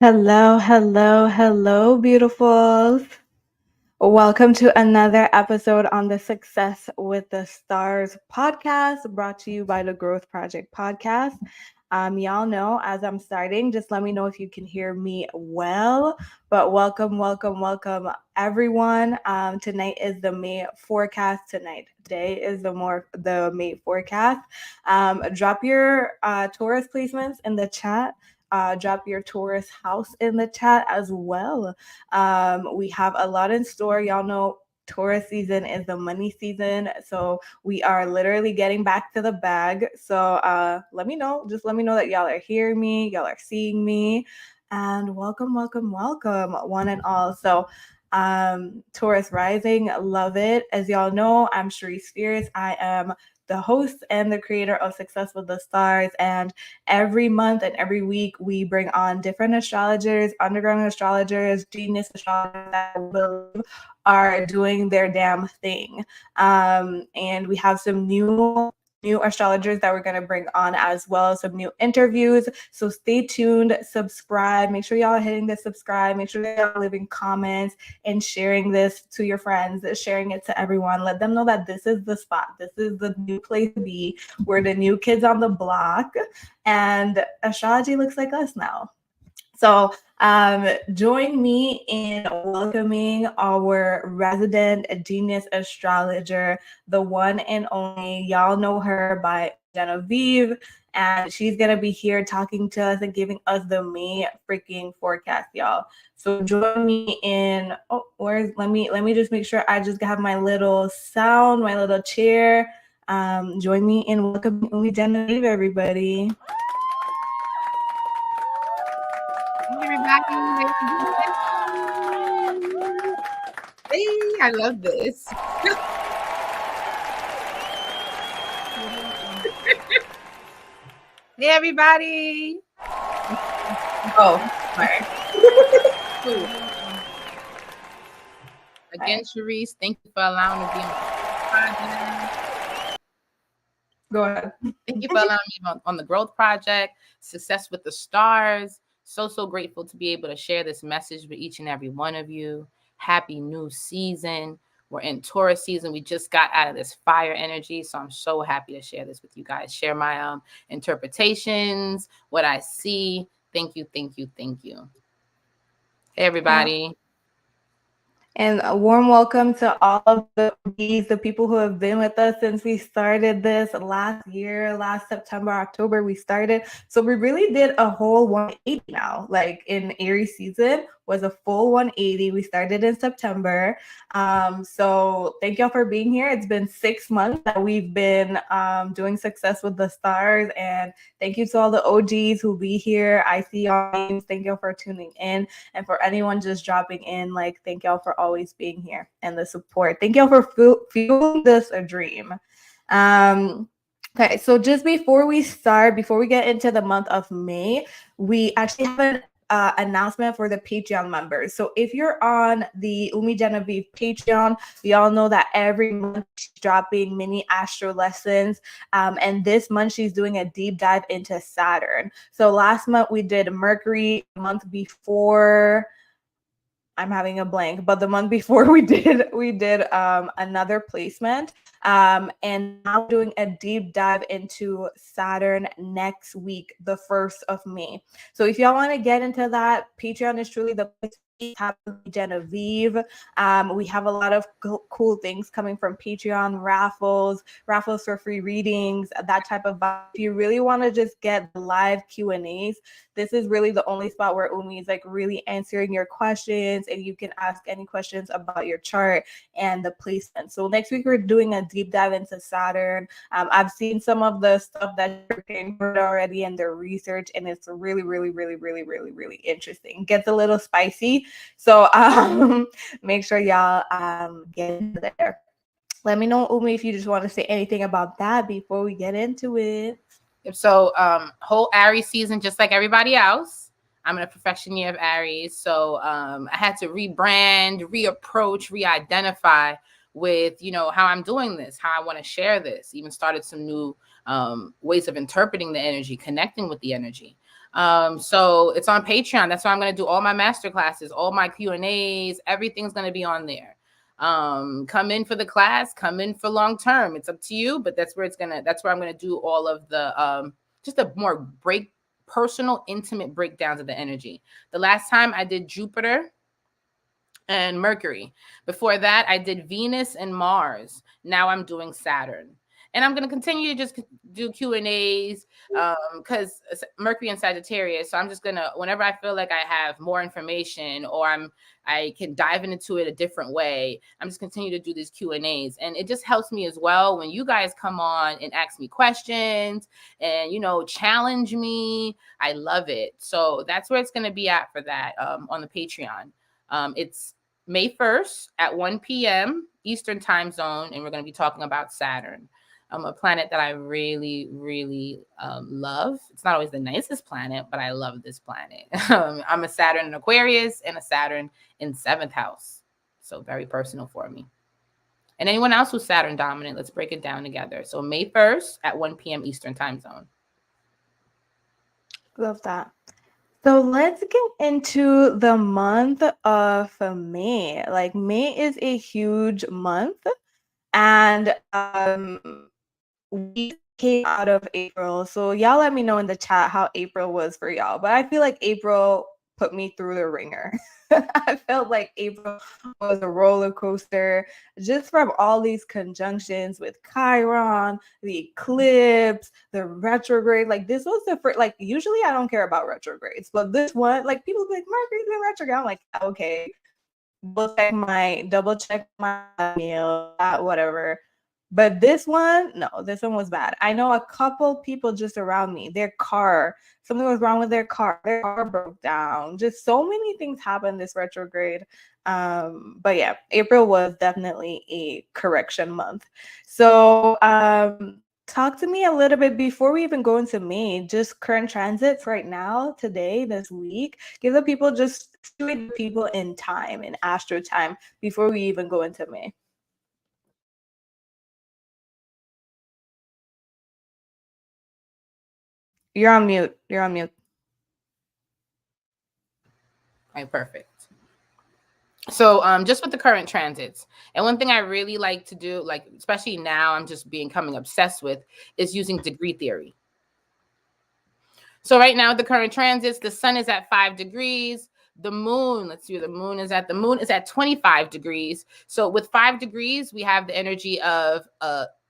Hello, hello, hello, beautifuls. Welcome to another episode on the Success with the Stars podcast, brought to you by the Growth Project podcast. Y'all know as I'm starting, just let me know if you can hear me well. But welcome, everyone. Tonight is the May forecast. Today is the May forecast. Drop your Taurus placements in the chat. Drop your Taurus house in the chat as well. We have a lot in store. Y'all know Taurus season is the money season. So we are literally getting back to the bag. So let me know. Just let me know that y'all are hearing me, y'all are seeing me. And welcome, one and all. So Taurus rising, love it. As y'all know, I'm Sharice Spears. I am the host and the creator of Success with the Stars. And every month and every week, we bring on different astrologers, underground astrologers, genius astrologers that I believe are doing their damn thing. And we have some new astrologers that we're going to bring on as well, some new interviews. So stay tuned, subscribe, make sure y'all are hitting the subscribe, make sure y'all are leaving comments and sharing this to your friends, sharing it to everyone. Let them know that this is the spot, this is the new place to be. We're the new kids on the block, and astrology looks like us now. So join me in welcoming our resident genius astrologer, the one and only, y'all know her by Genevieve, and she's gonna be here talking to us and giving us the May freaking forecast, y'all. So join me in. Let me just make sure I just have my little sound, my little chair. Join me in welcoming Genevieve, everybody. Hey, I love this. Hey, everybody. Oh, sorry. Again, Sharice, thank you for allowing me to be on the project. Go ahead. Thank you for allowing me on the Growth Project, Success with the Stars. So grateful to be able to share this message with each and every one of you. Happy new season. We're in Taurus season. We just got out of this fire energy. So I'm so happy to share this with you guys. Share my interpretations, what I see. Thank you. Hey, everybody. And a warm welcome to all of the people who have been with us since we started this last September, October, we started. So we really did a whole 180 now, like in Aries season was a full 180. We started in September. So thank y'all for being here. It's been 6 months that we've been doing Success with the Stars. And thank you to all the OGs who be here. I see y'all names. Thank y'all for tuning in. And for anyone just dropping in, like, thank y'all for always being here and the support. Thank y'all for fueling this a dream. Okay, so just before we get into the month of May, we actually have an announcement for the Patreon members. So if you're on the Umi Genevieve Patreon, we all know that every month she's dropping mini astro lessons. And this month she's doing a deep dive into Saturn. So last month we did Mercury. The month before, I'm having a blank, but the month before we did another placement. And now doing a deep dive into Saturn next week, the 1st of May. So if y'all want to get into that, Patreon is truly the place. Have Genevieve. We have a lot of cool things coming from Patreon, raffles for free readings, that type of vibe. If you really want to just get the live Q&As, this is really the only spot where Umi is like really answering your questions, and you can ask any questions about your chart and the placement. So next week we're doing a deep dive into Saturn. I've seen some of the stuff that you're getting already in their research, and it's really interesting. It gets a little spicy. So make sure y'all get into there. Let me know, Umi, if you just want to say anything about that before we get into it. So whole Aries season, just like everybody else. I'm in a perfection year of Aries. So I had to rebrand, reapproach, re-identify with, how I'm doing this, how I want to share this. Even started some new ways of interpreting the energy, connecting with the energy. So it's on Patreon. That's why I'm going to do all my masterclasses, all my Q&As, everything's going to be on there. Come in for the class, come in for long term. It's up to you, but that's where I'm going to do all of the, just a more personal, intimate breakdowns of the energy. The last time I did Jupiter and Mercury. Before that, I did Venus and Mars. Now I'm doing Saturn. And I'm going to continue to just do Q&As because Mercury and Sagittarius. So I'm just going to, whenever I feel like I have more information or I can dive into it a different way, I'm just continue to do these Q&As. And it just helps me as well when you guys come on and ask me questions and, challenge me. I love it. So that's where it's going to be at for that on the Patreon. It's May 1st at 1 p.m. Eastern time zone, and we're going to be talking about Saturn, a planet that I really, really love. It's not always the nicest planet, but I love this planet. I'm a Saturn in Aquarius and a Saturn in 7th house, so very personal for me. And anyone else who's Saturn dominant, let's break it down together. So May 1st at 1 p.m. Eastern time zone. Love that. So let's get into the month of May. Like, May is a huge month, and we came out of April. So y'all let me know in the chat how April was for y'all. But I feel like April put me through the ringer. I felt like April was a roller coaster just from all these conjunctions with Chiron, the eclipse, the retrograde. Like, this was the first, like, usually I don't care about retrogrades, but this one, like, people be like, Mercury's in retrograde. I'm like, okay, double check my email, whatever. But this one, no, this one was bad. I know a couple people just around me, something was wrong with their car broke down. Just so many things happened this retrograde. But yeah, April was definitely a correction month. So talk to me a little bit before we even go into May, just current transits right now, today, this week. Give the people, just situate the people in time, in astro time, before we even go into May. You're on mute. You're on mute. All right, perfect. So just with the current transits, and one thing I really like to do, like especially now I'm just becoming obsessed with, is using degree theory. So right now, the current transits, the sun is at 5 degrees. The moon, let's see where the moon is at 25 degrees. So with 5 degrees, we have the energy of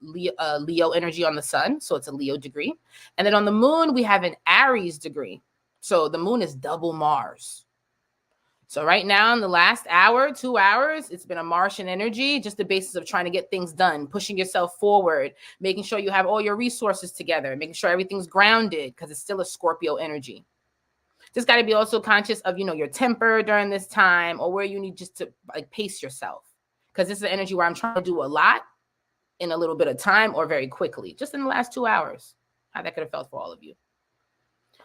Leo energy on the sun. So it's a Leo degree. And then on the moon, we have an Aries degree. So the moon is double Mars. So right now, in the last hour, 2 hours, it's been a Martian energy, just the basis of trying to get things done, pushing yourself forward, making sure you have all your resources together, making sure everything's grounded, because it's still a Scorpio energy. Just got to be also conscious of, your temper during this time, or where you need just to like pace yourself, because this is an energy where I'm trying to do a lot in a little bit of time or very quickly, just in the last 2 hours. How that could have felt for all of you.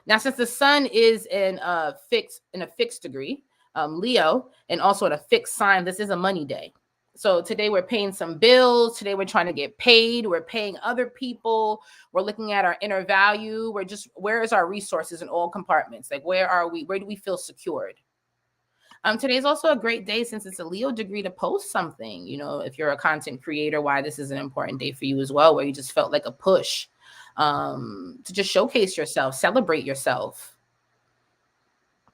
Now, since the sun is in a fixed degree, Leo, and also in a fixed sign, this is a money day. So today we're paying some bills. Today we're trying to get paid. We're paying other people. We're looking at our inner value. Where is our resources in all compartments? Like, where are we? Where do we feel secured? Today is also a great day, since it's a Leo degree, to post something. If you're a content creator, why this is an important day for you as well, where you just felt like a push to just showcase yourself, celebrate yourself.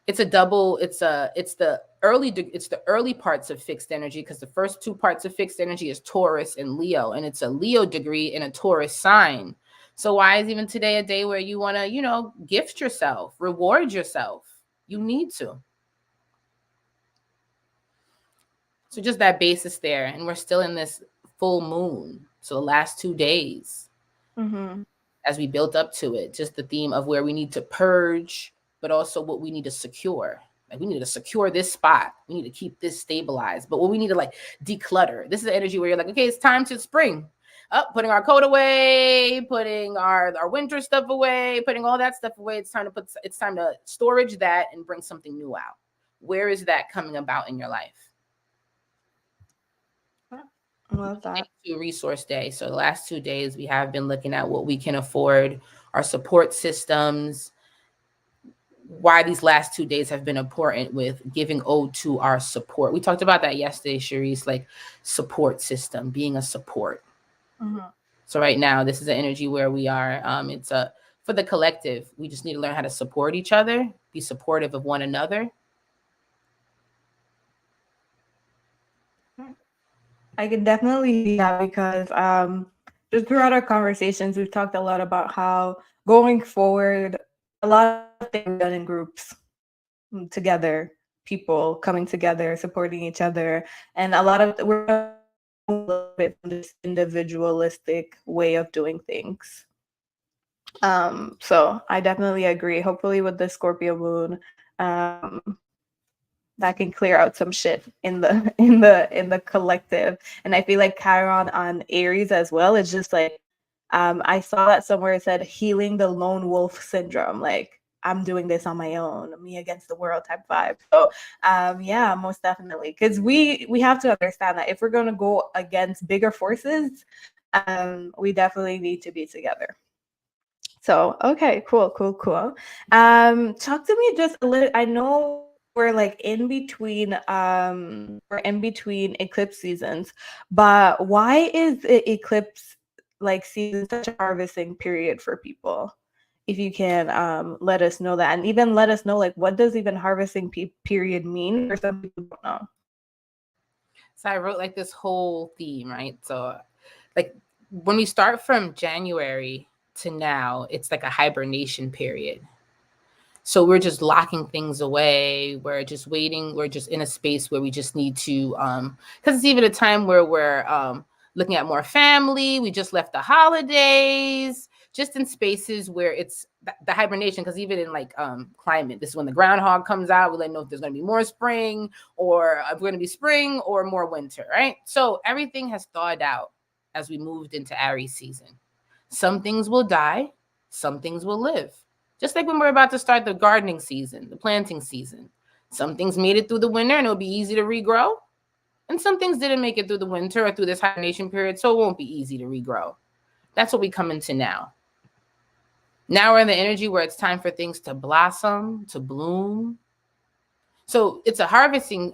It's the early parts of fixed energy, because the first 2 parts of fixed energy is Taurus and Leo, and it's a Leo degree in a Taurus sign. So why is even today a day where you want to, gift yourself, reward yourself? You need to. So just that basis there, and we're still in this full moon. So the last 2 days, as we built up to it, just the theme of where we need to purge, but also what we need to secure. Like, we need to secure this spot. We need to keep this stabilized. But what we need to declutter. This is the energy where you're like, okay, it's time to spring. Putting our coat away, putting our winter stuff away, putting all that stuff away. It's time to storage that and bring something new out. Where is that coming about in your life? Love that. To Resource Day. So the last 2 days, we have been looking at what we can afford, our support systems, why these last 2 days have been important with giving ode to our support. We talked about that yesterday, Cherise, like support system, being a support. Mm-hmm. So right now, this is an energy where we are, it's for the collective. We just need to learn how to support each other, be supportive of one another. I can definitely see that because just throughout our conversations, we've talked a lot about how going forward, a lot of things done in groups together, people coming together, supporting each other, and a lot of we're a little bit from this individualistic way of doing things. So I definitely agree. Hopefully, with the Scorpio moon, that can clear out some shit in the in the collective. And I feel like Chiron on Aries as well. It's just like I saw that somewhere. It said healing the lone wolf syndrome. Like I'm doing this on my own, me against the world type vibe. So yeah, most definitely, because we have to understand that if we're going to go against bigger forces, we definitely need to be together. So okay, cool. Talk to me just a little. I know we're like in between we're in between eclipse seasons, but why is the eclipse like season such a harvesting period for people? If you can let us know that, and even let us know like what does even harvesting period mean for some people don't know. So I wrote like this whole theme, right? So like when we start from January to now, it's like a hibernation period. So we're just locking things away. We're just waiting. We're just in a space where we just need to, because it's even a time where we're looking at more family. We just left the holidays, just in spaces where it's the hibernation. Because even in like climate, this is when the groundhog comes out. We let know if there's going to be more spring or if we're going to be spring or more winter, right? So everything has thawed out as we moved into Aries season. Some things will die, some things will live. Just like when we're about to start the gardening season, the planting season. Some things made it through the winter and it'll be easy to regrow. And some things didn't make it through the winter or through this hibernation period, so it won't be easy to regrow. That's what we come into now. Now we're in the energy where it's time for things to blossom, to bloom. So it's a harvesting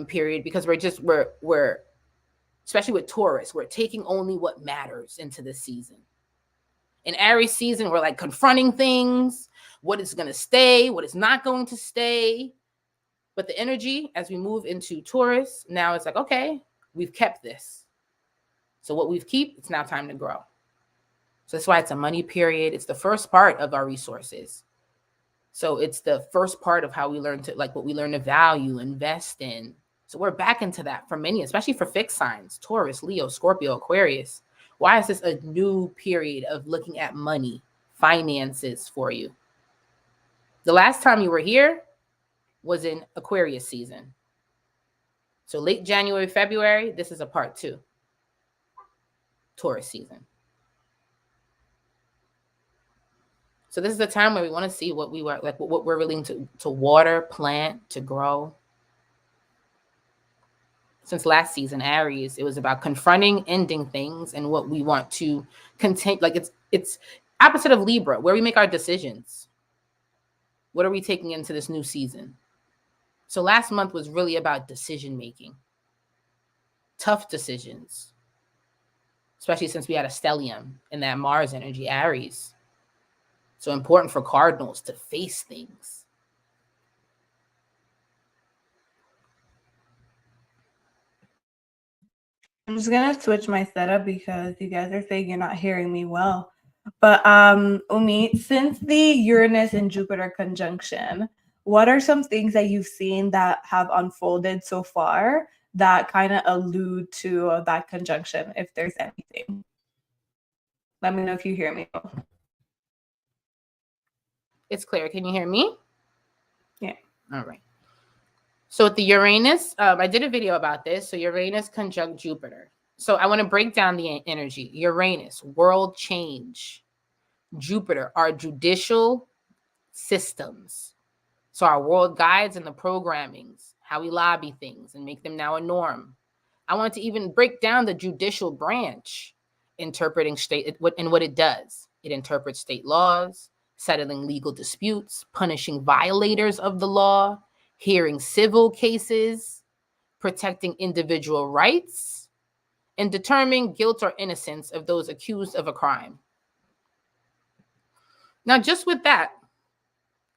period because we're especially with Taurus, we're taking only what matters into the season. In Aries season, we're like confronting things, what is going to stay, what is not going to stay. But the energy as we move into Taurus, now it's like, okay, we've kept this. So what we've kept, it's now time to grow. So that's why it's a money period. It's the first part of our resources. So it's the first part of how we learn to, like what we learn to value, invest in. So we're back into that for many, especially for fixed signs, Taurus, Leo, Scorpio, Aquarius. Why is this a new period of looking at money, finances for you? The last time you were here was in Aquarius season. So late January, February, this is a part 2, Taurus season. So this is the time where we want to see what we were like, what we're willing to water, plant, to grow. Since last season, Aries, it was about confronting, ending things, and what we want to continue. Like it's opposite of Libra, where we make our decisions. What are we taking into this new season? So last month was really about decision making, tough decisions, especially since we had a stellium in that Mars energy, Aries. So important for cardinals to face things. I'm just gonna switch my setup because you guys are saying you're not hearing me well. But Umi, since the Uranus and Jupiter conjunction, what are some things that you've seen that have unfolded so far that kind of allude to that conjunction, if there's anything? Let me know if you hear me. It's clear. Can you hear me? Yeah. All right. So with the Uranus, I did a video about this. So Uranus conjunct Jupiter. So I want to break down the energy. Uranus, world change. Jupiter, our judicial systems. So our world guides and the programmings, how we lobby things and make them now a norm. I wanted to even break down the judicial branch, interpreting state and what it does. It interprets state laws, settling legal disputes, punishing violators of the law, hearing civil cases, protecting individual rights, and determining guilt or innocence of those accused of a crime. Now, just with that,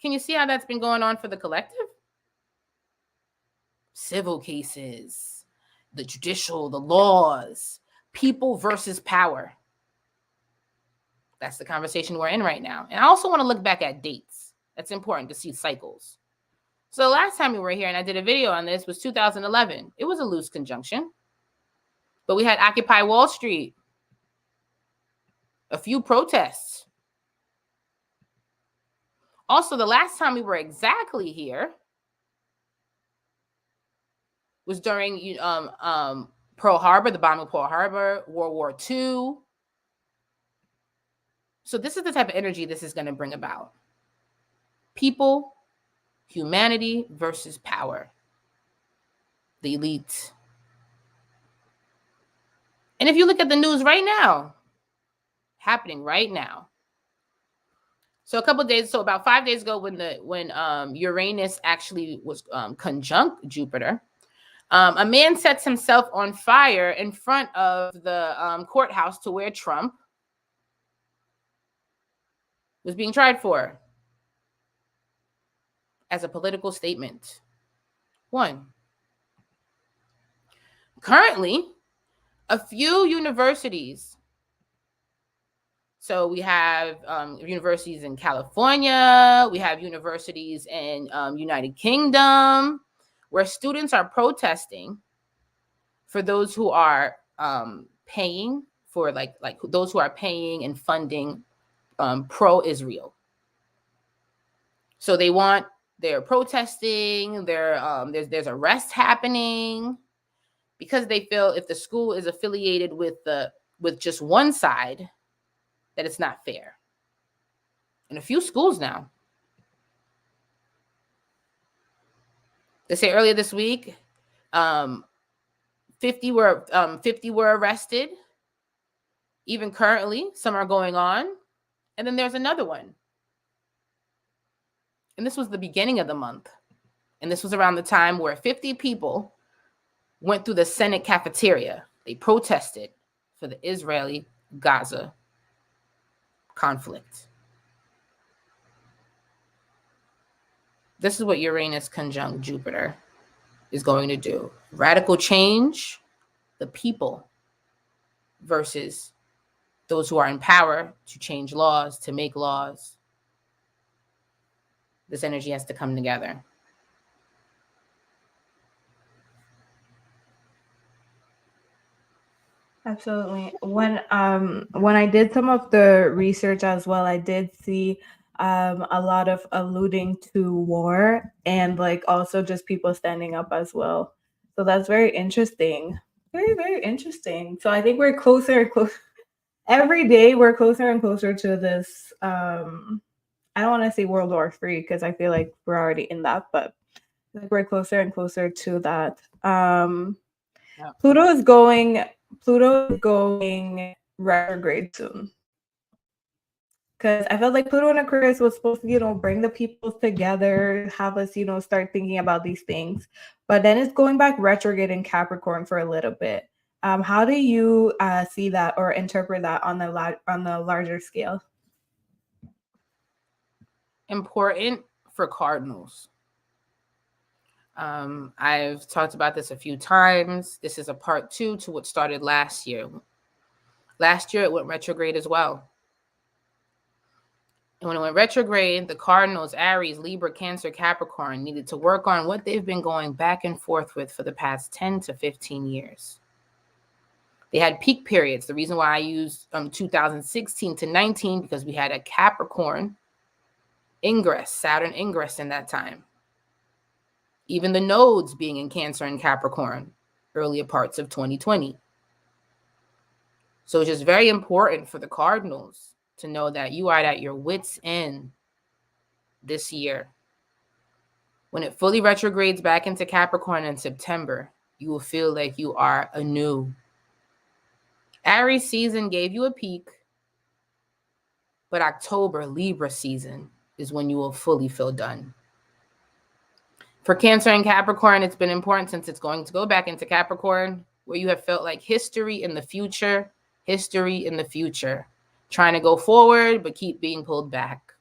can you see how that's been going on for the collective? Civil cases, the judicial, the laws, people versus power. That's the conversation we're in right now. And I also want to look back at dates. That's important to see cycles. So last time we were here and I did a video on this was 2011. It was a loose conjunction. But we had Occupy Wall Street, a few protests. Also, the last time we were exactly here was during Pearl Harbor, the bombing of Pearl Harbor, World War II. So this is the type of energy this is going to bring about. People, humanity versus power. The elite. And if you look at the news right now, happening right now. So about 5 days ago, when Uranus actually was conjunct Jupiter, a man sets himself on fire in front of the courthouse to where Trump was being tried for as a political statement. One. Currently, a few universities. So we have universities in California. We have universities in United Kingdom, where students are protesting for those who are paying for like those who are paying and funding pro-Israel. So they're protesting. There's arrests happening because they feel if the school is affiliated with just one side, that it's not fair. In a few schools now. They say earlier this week, 50 were arrested. Even currently, some are going on. And then there's another one. And this was the beginning of the month. And this was around the time where 50 people went through the Senate cafeteria. They protested for the Israeli-Gaza conflict. This is what Uranus conjunct Jupiter is going to do. Radical change, the people versus those who are in power to change laws, to make laws. This energy has to come together. Absolutely. When I did some of the research as well, I did see a lot of alluding to war and like also just people standing up as well. So that's very interesting. Very, very interesting. So I think we're closer and closer. Every day we're closer and closer to this. I don't want to say World War III because I feel like we're already in that, but I think we're closer and closer to that. Yeah. Pluto is going retrograde soon. Because I felt like Pluto and Aquarius was supposed to, bring the people together, have us, start thinking about these things. But then it's going back retrograde in Capricorn for a little bit. How do you see that or interpret that on the larger scale? Important for cardinals. I've talked about this a few times. This is a part 2 to what started last year. Last year, it went retrograde as well. And when it went retrograde, the cardinals, Aries, Libra, Cancer, Capricorn, needed to work on what they've been going back and forth with for the past 10 to 15 years. They had peak periods. The reason why I used 2016 to 19, because we had a Capricorn ingress, Saturn ingress in that time. Even the nodes being in Cancer and Capricorn, earlier parts of 2020. So it's just very important for the cardinals to know that you are at your wits' end this year. When it fully retrogrades back into Capricorn in September, You will feel like you are anew. Aries season gave you a peak, but October, Libra season, is when you will fully feel done. For Cancer and Capricorn, it's been important since it's going to go back into Capricorn, where you have felt like history in the future, trying to go forward, but keep being pulled back.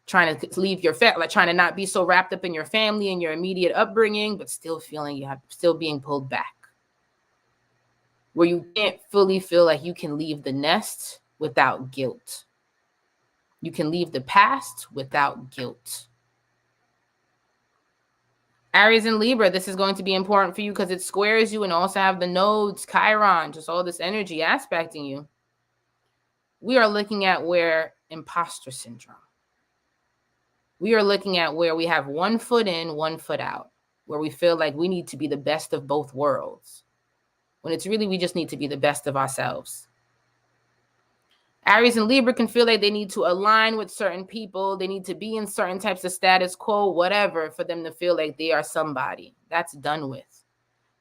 Trying to leave your family, like trying to not be so wrapped up in your family and your immediate upbringing, but still feeling you have still being pulled back. Where you can't fully feel like you can leave the nest without guilt. You can leave the past without guilt. Aries and Libra, this is going to be important for you because it squares you and also have the nodes, Chiron, just all this energy aspecting you. We are looking at where imposter syndrome. We are looking at where we have 1 foot in, 1 foot out, where we feel like we need to be the best of both worlds, when it's really we just need to be the best of ourselves. Aries and Libra can feel like they need to align with certain people. They need to be in certain types of status quo, whatever, for them to feel like they are somebody. That's done with.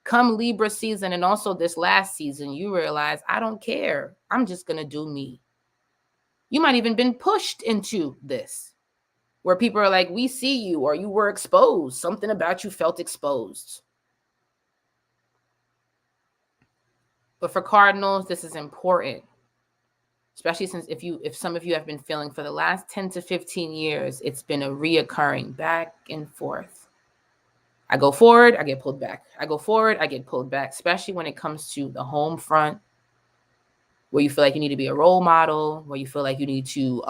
Come Libra season and also this last season, you realize, I don't care. I'm just going to do me. You might even been pushed into this, where people are like, we see you, or you were exposed. Something about you felt exposed. But for Cardinals, this is important. Especially since if some of you have been feeling for the last 10 to 15 years, it's been a reoccurring back and forth. I go forward, I get pulled back. I go forward, I get pulled back, especially when it comes to the home front, where you feel like you need to be a role model, where you feel like you need to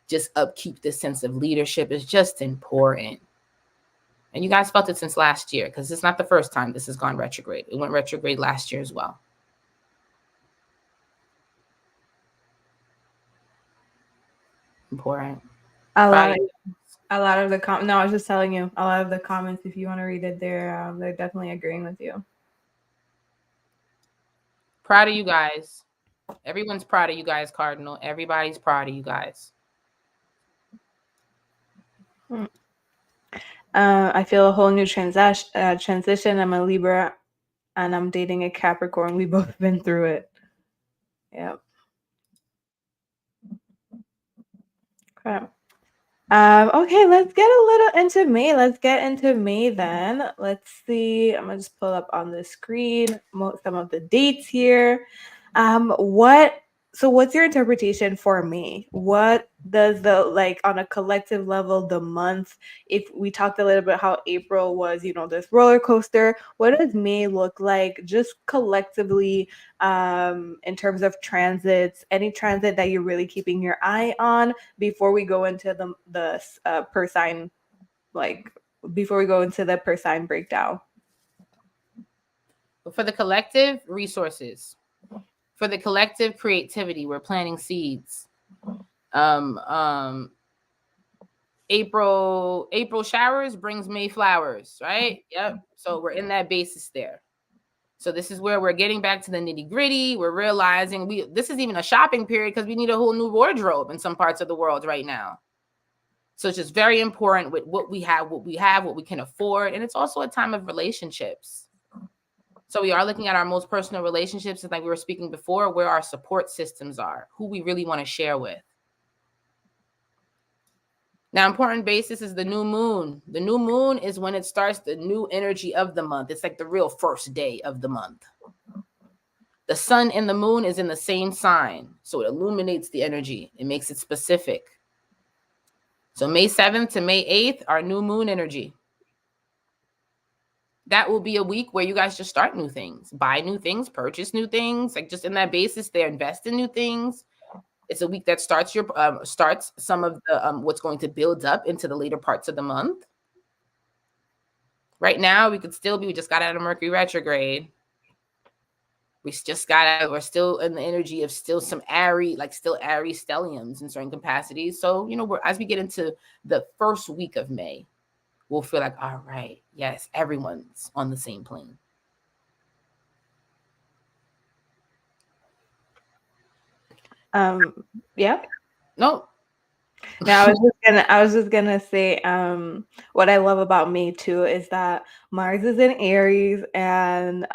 just upkeep this sense of leadership. Is just important. And you guys felt it since last year, because it's not the first time this has gone retrograde. It went retrograde last year as well. Important. A lot of the comments. No, I was just telling you. A lot of the comments, if you want to read it, they're definitely agreeing with you. Proud of you guys. Everyone's proud of you guys, Cardinal. Everybody's proud of you guys. I feel a whole new transition. I'm a Libra, and I'm dating a Capricorn. We both been through it. Yep. Okay. Okay, let's get a little into May. Let's get into May then. Let's see. I'm gonna just pull up on the screen some of the dates here. What's your interpretation for May? What does on a collective level, the month, if we talked a little bit how April was, this roller coaster, what does May look like just collectively in terms of transits, any transit that you're really keeping your eye on before we go into the per sign, before we go into the per sign breakdown? For the collective, resources. For the collective, creativity. We're planting seeds. April showers brings May flowers, right? Yep. So we're in that basis there. So this is where we're getting back to the nitty gritty. We're realizing this is even a shopping period because we need a whole new wardrobe in some parts of the world right now. So it's just very important with what we have, what we can afford. And it's also a time of relationships. So we are looking at our most personal relationships, and like we were speaking before, where our support systems are, who we really want to share with. Now, important basis is the new moon. The new moon is when it starts the new energy of the month. It's like the real first day of the month. The sun and the moon is in the same sign, so it illuminates the energy. It makes it specific. So May 7th to May 8th, our new moon energy. That will be a week where you guys just start new things, buy new things, purchase new things, like just in that basis there, invest in new things. It's a week that starts some of the what's going to build up into the later parts of the month. Right now, we just got out of Mercury retrograde. We're still in the energy of still some Aries stelliums in certain capacities. So, as we get into the first week of May, we'll feel like, all right, yes, everyone's on the same plane. Yeah. No. Now, I was just gonna say, what I love about May too is that Mars is in Aries and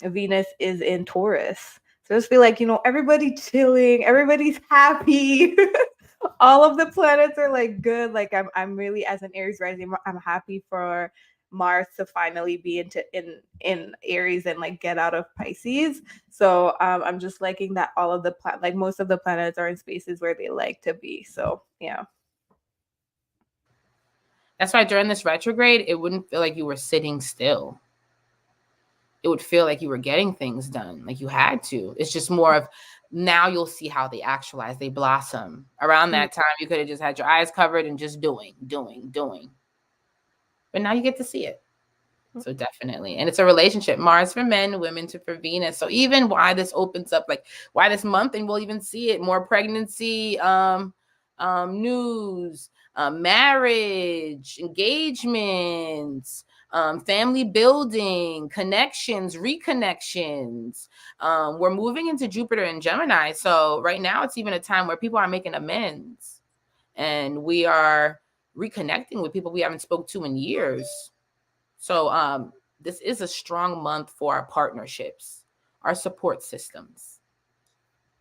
Venus is in Taurus. So I just feel like, everybody's chilling, everybody's happy. All of the planets are like good. Like I'm really, as an Aries rising, I'm happy for Mars to finally be in Aries and like get out of Pisces. So I'm just liking that all of the like most of the planets are in spaces where they like to be. So yeah. That's why during this retrograde, it wouldn't feel like you were sitting still. It would feel like you were getting things done, like you had to. It's just more of now you'll see how they actualize, they blossom. Around that time, you could have just had your eyes covered and just doing. But now you get to see it. So definitely. And it's a relationship. Mars for men, women for Venus. So even why this opens up, like why this month, and we'll even see it, more pregnancy news, marriage, engagements, family building, connections, reconnections. We're moving into Jupiter and Gemini. So right now it's even a time where people are making amends and we are reconnecting with people we haven't spoke to in years. So this is a strong month for our partnerships, our support systems.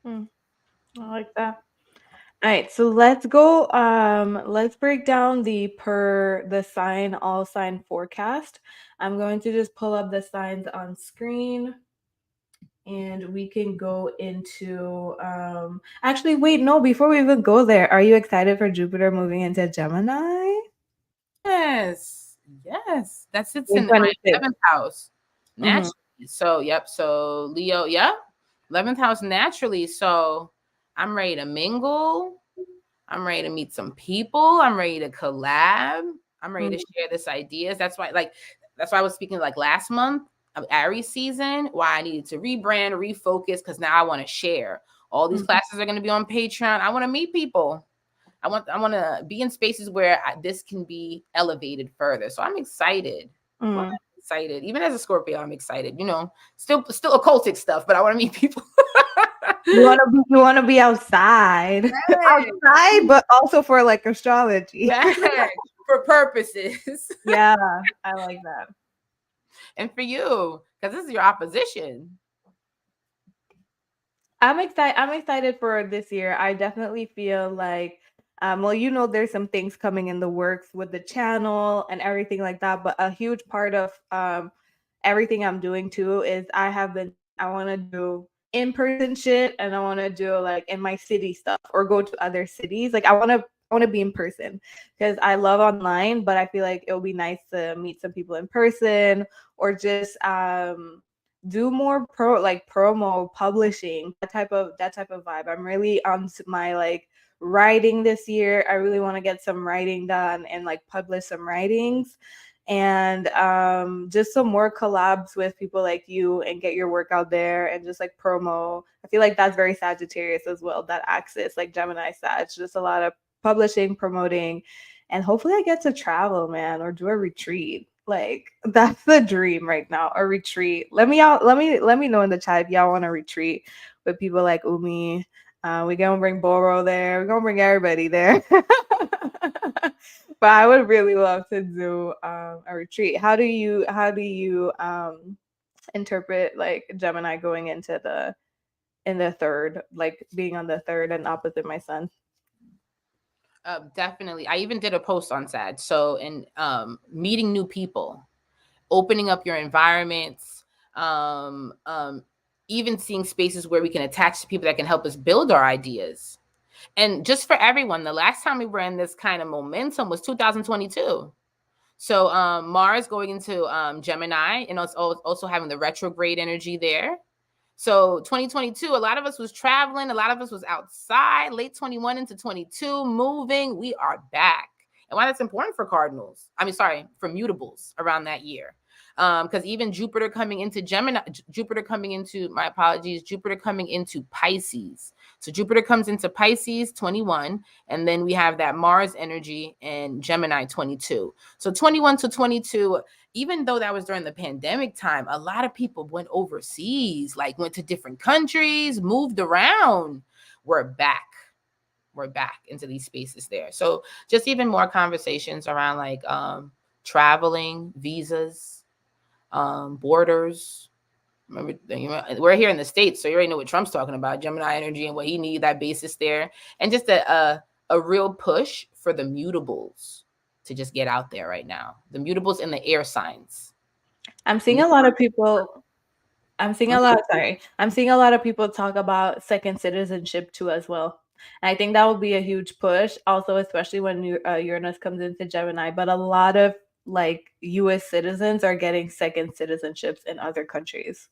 I like that. All right, so let's go. Let's break down the sign, all sign forecast. I'm going to just pull up the signs on screen and we can go into actually wait, no, before we even go there, are you excited for Jupiter moving into Gemini? Yes. That sits In in my 26. 11th house naturally. So, yep. So, Leo, yep. 11th house naturally. So, I'm ready to mingle. I'm ready to meet some people. I'm ready to collab. I'm ready to share this ideas. That's why I was speaking like last month of Aries season, why I needed to rebrand, refocus, because now I want to share. All these classes are going to be on Patreon. I want to meet people. I want to be in spaces where this can be elevated further. So I'm excited. Well, I'm excited. Even as a Scorpio, I'm excited. Still occultic stuff, but I want to meet people. You want to be outside, outside, but also for like astrology. For purposes. Yeah, I like that. And for you, because this is your opposition. I'm excited for this year. I definitely feel like, well, there's some things coming in the works with the channel and everything like that. But a huge part of everything I'm doing too is I want to do in-person shit, and I want to do like in my city stuff or go to other cities. Like I want to be in person because I love online, but I feel like it'll be nice to meet some people in person or just do more promo publishing, that type of vibe. I'm really on my like writing this year. I really want to get some writing done and like publish some writings and just some more collabs with people like you and get your work out there and just like promo. I feel like that's very Sagittarius as well, that axis, like Gemini Sag, just a lot of publishing, promoting, and hopefully I get to travel, man, or do a retreat. Like that's the dream right now, a retreat. Let me know in the chat if y'all want to retreat with people like Umi. We're gonna bring Boro there. We're gonna bring everybody there. But I would really love to do a retreat. How do you interpret like Gemini going into the third, like being on the third and opposite my sun? Definitely. I even did a post on Sag. So in meeting new people, opening up your environments, even seeing spaces where we can attach to people that can help us build our ideas. And just for everyone, the last time we were in this kind of momentum was 2022. So Mars going into Gemini, and also having the retrograde energy there. So 2022, a lot of us was traveling, a lot of us was outside, late 21 into 22, moving. We are back. And why that's important for cardinals, for mutables around that year. Because even Jupiter coming into Jupiter coming into Pisces. So Jupiter comes into Pisces 21, and then we have that Mars energy in Gemini 22. So 21 to 22, even though that was during the pandemic time, a lot of people went overseas, like went to different countries, moved around. We're back. we're back into these spaces there. So just even more conversations around like traveling, visas, borders. Remember, we're here in the States, so you already know what Trump's talking about, Gemini energy and what he needs, that basis there. And just a real push for the mutables to just get out there right now. The mutables in the air signs. I'm seeing a lot of people I'm seeing a lot of people talk about second citizenship too as well. And I think that will be a huge push, also especially when Uranus comes into Gemini. But a lot of like U.S. citizens are getting second citizenships in other countries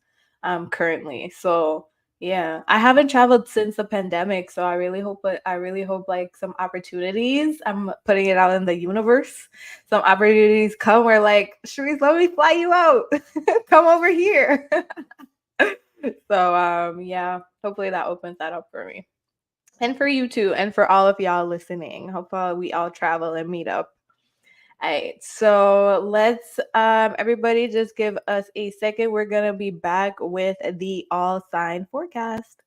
currently. So yeah, I haven't traveled since the pandemic, so I really hope like some opportunities. I'm putting it out in the universe. Some opportunities come where like, Sharice, let me fly you out. Come over here. So yeah, hopefully that opens that up for me. And for you too, and for all of y'all listening. Hopefully we all travel and meet up. All right, so let's everybody just give us a second. We're gonna be back with the all sign forecast.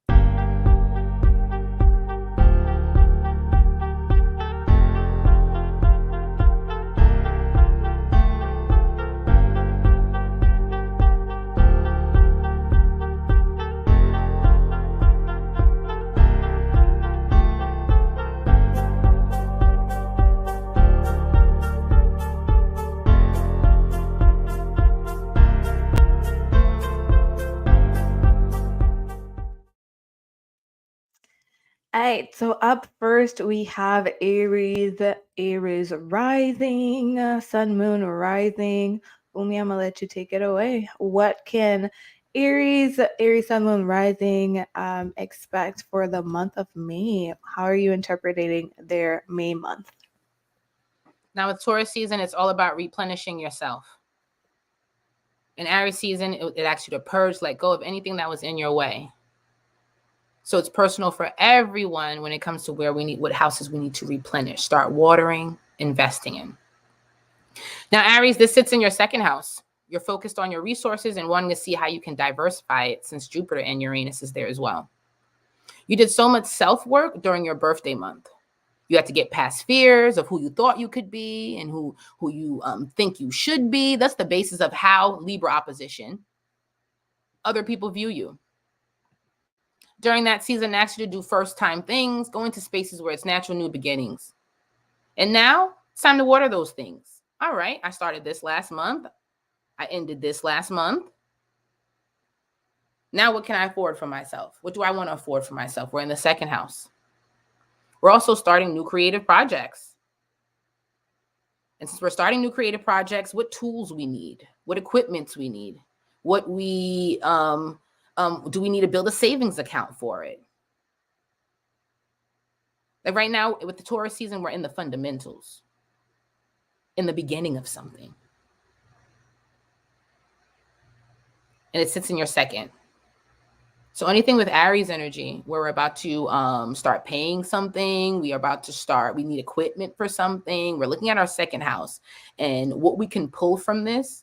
All right, so up first we have Aries, Aries rising, Sun, Moon rising. Umi, I'm gonna let you take it away. What can Aries, Sun, Moon rising expect for the month of May? How are you interpreting their May month? Now with Taurus season, it's all about replenishing yourself. In Aries season, it asks you to purge, let go of anything that was in your way. So it's personal for everyone when it comes to what houses we need to replenish, start watering, investing in. Now, Aries, this sits in your second house. You're focused on your resources and wanting to see how you can diversify it since Jupiter and Uranus is there as well. You did so much self-work during your birthday month. You had to get past fears of who you thought you could be and who you think you should be. That's the basis of how Libra opposition, other people view you. During that season, asks you to do first-time things, go into spaces where it's natural new beginnings. And now it's time to water those things. All right, I started this last month. I ended this last month. Now what can I afford for myself? What do I want to afford for myself? We're in the second house. We're also starting new creative projects. And since we're starting new creative projects, what tools we need, what equipments we need, what we do we need to build a savings account for it? Like right now with the Taurus season, we're in the fundamentals, in the beginning of something. And it sits in your second. So anything with Aries energy, where we're about to start paying something, we need equipment for something. We're looking at our second house and what we can pull from this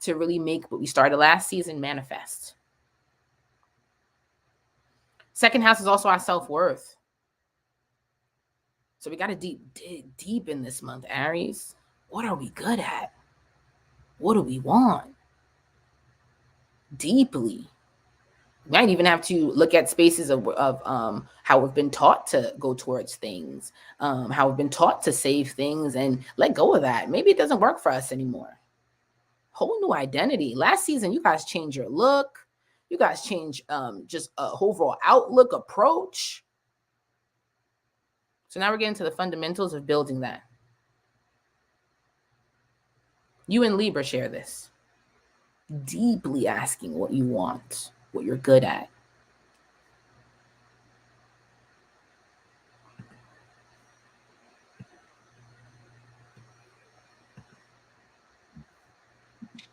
to really make what we started last season manifest. Second house is also our self-worth. So we got to dig deep in this month, Aries. What are we good at? What do we want? Deeply. We might even have to look at spaces of how we've been taught to go towards things, how we've been taught to save things and let go of that. Maybe it doesn't work for us anymore. Whole new identity. Last season, you guys changed your look. You guys changed just a overall outlook, approach. So now we're getting to the fundamentals of building that. You and Libra share this. Deeply asking what you want, what you're good at.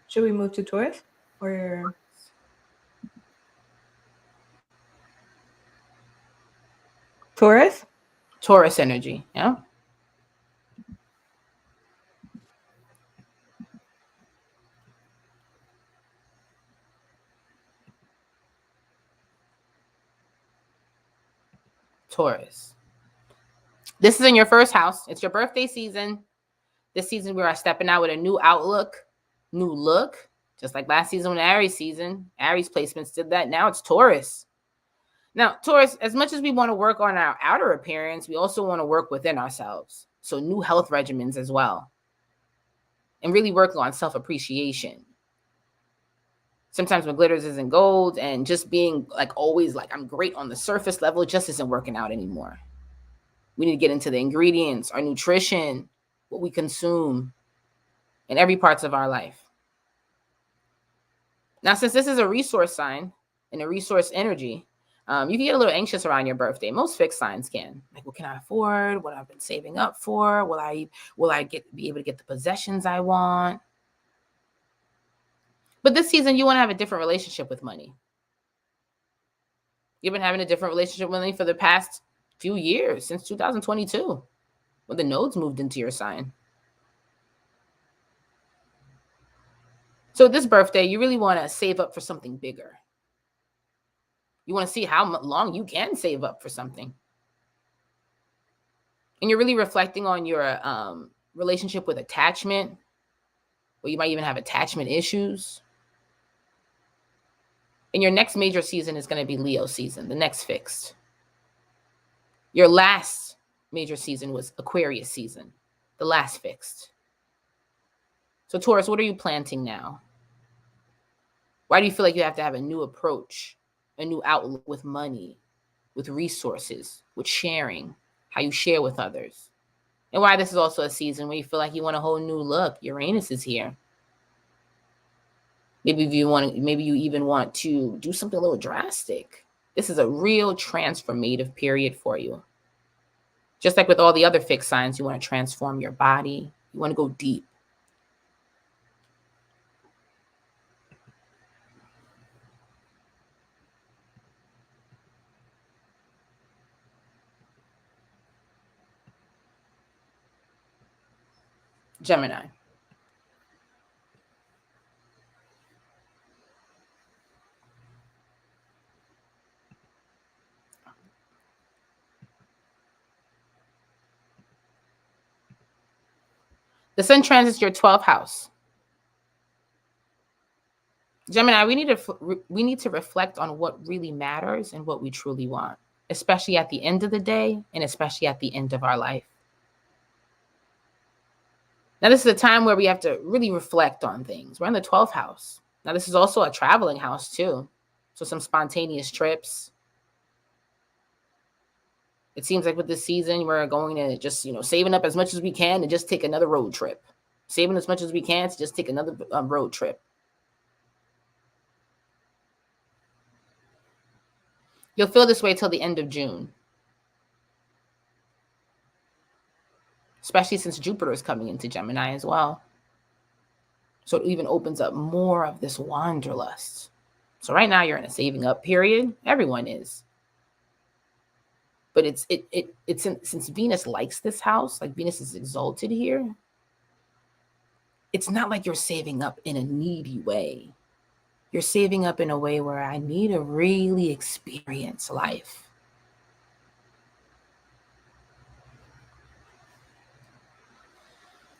Should we move to Taurus or Taurus? Taurus energy, yeah. Taurus. This is in your first house. It's your birthday season. This season we are stepping out with a new outlook, new look. Just like last season when Aries season, Aries placements did that. Now it's Taurus. Now, Taurus, as much as we want to work on our outer appearance, we also want to work within ourselves. So new health regimens as well. And really work on self-appreciation. Sometimes when glitters isn't gold and just being like always like I'm great on the surface level just isn't working out anymore. We need to get into the ingredients, our nutrition, what we consume in every parts of our life. Now, since this is a resource sign and a resource energy, you can get a little anxious around your birthday. Most fixed signs can. Like, what can I afford? What I've been saving up for? Will I be able to get the possessions I want? But this season, you want to have a different relationship with money. You've been having a different relationship with money for the past few years, since 2022, when the nodes moved into your sign. So this birthday, you really want to save up for something bigger. You want to see how long you can save up for something. And you're really reflecting on your relationship with attachment, or you might even have attachment issues. And your next major season is going to be Leo season, the next fixed. Your last major season was Aquarius season, the last fixed. So Taurus, what are you planting now? Why do you feel like you have to have a new approach, a new outlook with money, with resources, with sharing, how you share with others? And why this is also a season where you feel like you want a whole new look. Uranus is here. Maybe you even want to do something a little drastic. This is a real transformative period for you. Just like with all the other fixed signs, you want to transform your body. You want to go deep. Gemini. The sun transits your 12th house. Gemini, we need to reflect on what really matters and what we truly want, especially at the end of the day and especially at the end of our life. Now, this is a time where we have to really reflect on things. We're in the 12th house. Now, this is also a traveling house too. So some spontaneous trips. It seems like with this season, we're going to just, saving up as much as we can to just take another road trip. Saving as much as we can to just take another road trip. You'll feel this way till the end of June. Especially since Jupiter is coming into Gemini as well. So it even opens up more of this wanderlust. So right now you're in a saving up period. Everyone is. But since Venus likes this house, like Venus is exalted here, it's not like you're saving up in a needy way. You're saving up in a way where I need to really experience life.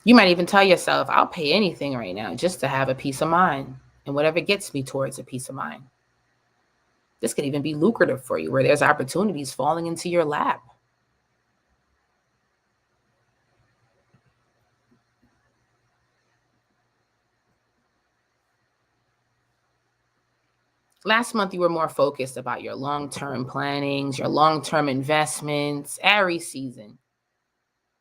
You might even tell yourself, I'll pay anything right now just to have a peace of mind and whatever gets me towards a peace of mind. This could even be lucrative for you, where there's opportunities falling into your lap. Last month, you were more focused about your long-term plannings, your long-term investments, Aries season.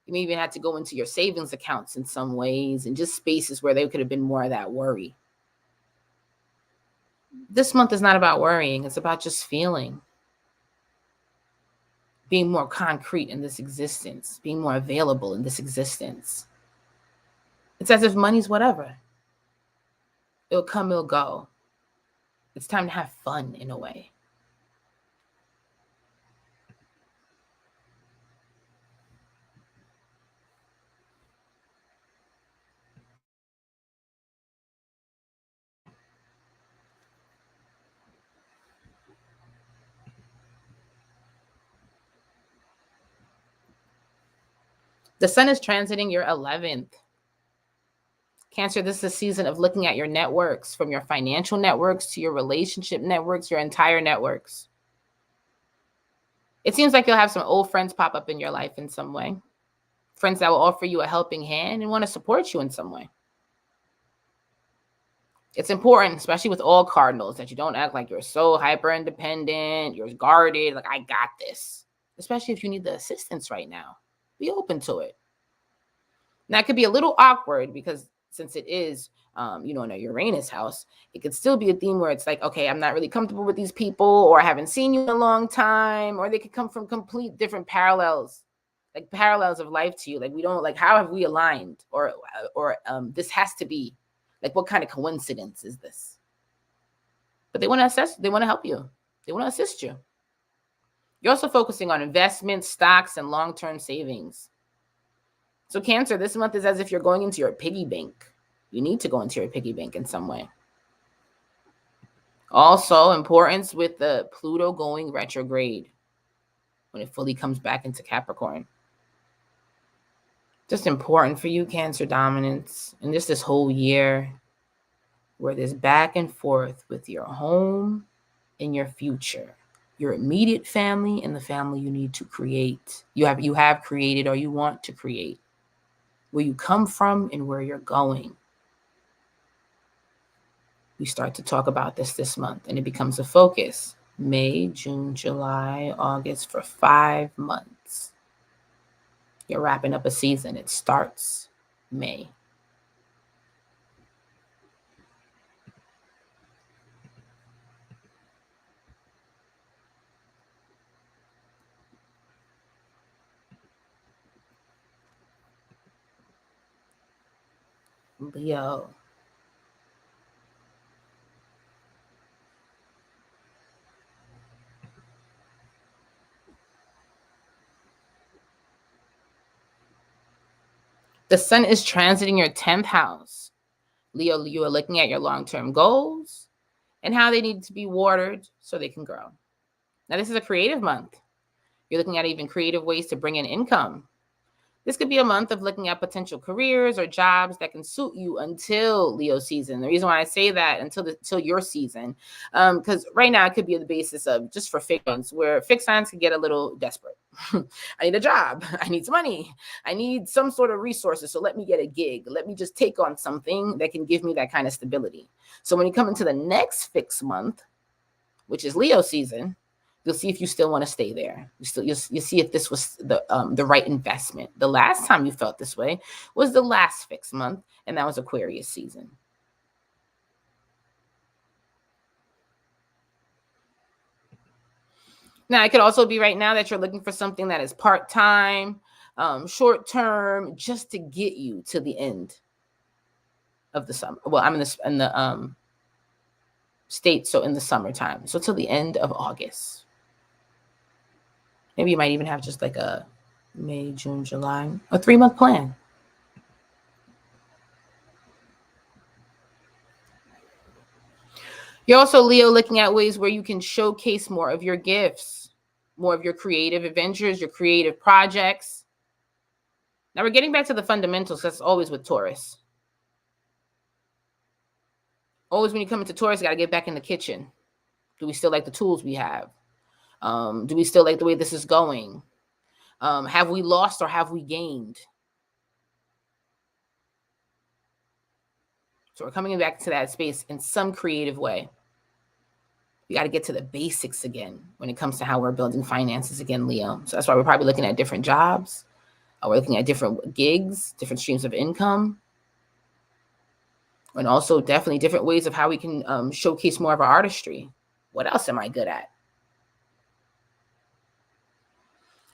You may even had to go into your savings accounts in some ways and just spaces where there could have been more of that worry. This month is not about worrying. It's about just feeling. Being more concrete in this existence. Being more available in this existence. It's as if money's whatever. It'll come, it'll go. It's time to have fun in a way. The sun is transiting your 11th. Cancer, this is a season of looking at your networks, from your financial networks to your relationship networks, your entire networks. It seems like you'll have some old friends pop up in your life in some way. Friends that will offer you a helping hand and want to support you in some way. It's important, especially with all cardinals, that you don't act like you're so hyper independent, you're guarded, like I got this. Especially if you need the assistance right now. Be open to it. Now, it could be a little awkward because since it is, in a Uranus house, it could still be a theme where it's like, okay, I'm not really comfortable with these people, or I haven't seen you in a long time, or they could come from complete different parallels, like parallels of life to you. Like, we don't, like, how have we aligned? Or this has to be, like, what kind of coincidence is this? But they want to assess, they want to help you. They want to assist you. You're also focusing on investments, stocks, and long-term savings. So Cancer, this month is as if you're going into your piggy bank. You need to go into your piggy bank in some way. Also, importance with the Pluto going retrograde when it fully comes back into Capricorn. Just important for you, Cancer dominance, and just this whole year where there's back and forth with your home and your future, your immediate family and the family you need to create. You have created or you want to create. Where you come from and where you're going. We start to talk about this month, and it becomes a focus. May, June, July, August, for 5 months. You're wrapping up a season. It starts May. Leo. The sun is transiting your 10th house. Leo, you are looking at your long-term goals and how they need to be watered so they can grow. Now, this is a creative month. You're looking at even creative ways to bring in income. This could be a month of looking at potential careers or jobs that can suit you until Leo season. The reason why I say that until your season, because right now it could be the basis of just for fixed signs, where fixed signs can get a little desperate. I need a job. I need some money. I need some sort of resources. So let me get a gig. Let me just take on something that can give me that kind of stability. So when you come into the next fixed month, which is Leo season, you'll see if you still want to stay there. You'll see if this was the right investment. The last time you felt this way was the last fixed month, and that was Aquarius season. Now, it could also be right now that you're looking for something that is part-time, short-term, just to get you to the end of the summer. Well, I'm in the States, so in the summertime. So till the end of August. Maybe you might even have just like a May, June, July, a 3-month plan. You're also, Leo, looking at ways where you can showcase more of your gifts, more of your creative adventures, your creative projects. Now we're getting back to the fundamentals. That's always with Taurus. Always when you come into Taurus, you got to get back in the kitchen. Do we still like the tools we have? Do we still like the way this is going? Have we lost or have we gained? So we're coming back to that space in some creative way. We got to get to the basics again when it comes to how we're building finances again, Leo. So that's why we're probably looking at different jobs. We're looking at different gigs, different streams of income. And also definitely different ways of how we can showcase more of our artistry. What else am I good at?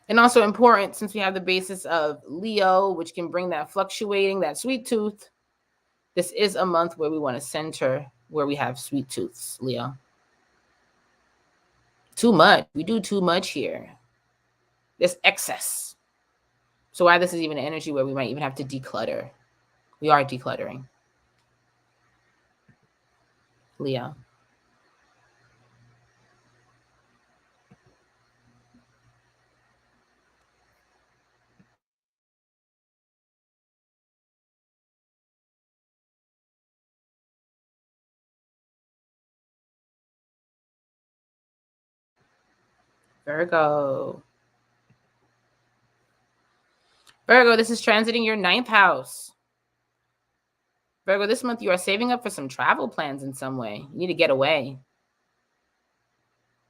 And also important, since we have the basis of Leo, which can bring that fluctuating, that sweet tooth. This is a month where we want to center where we have sweet tooths, Leo. Too much. We do too much here. There's excess. So why this is even an energy where we might even have to declutter. We are decluttering. Leo. Virgo. Virgo, this is transiting your 9th house. Virgo, this month you are saving up for some travel plans in some way. You need to get away.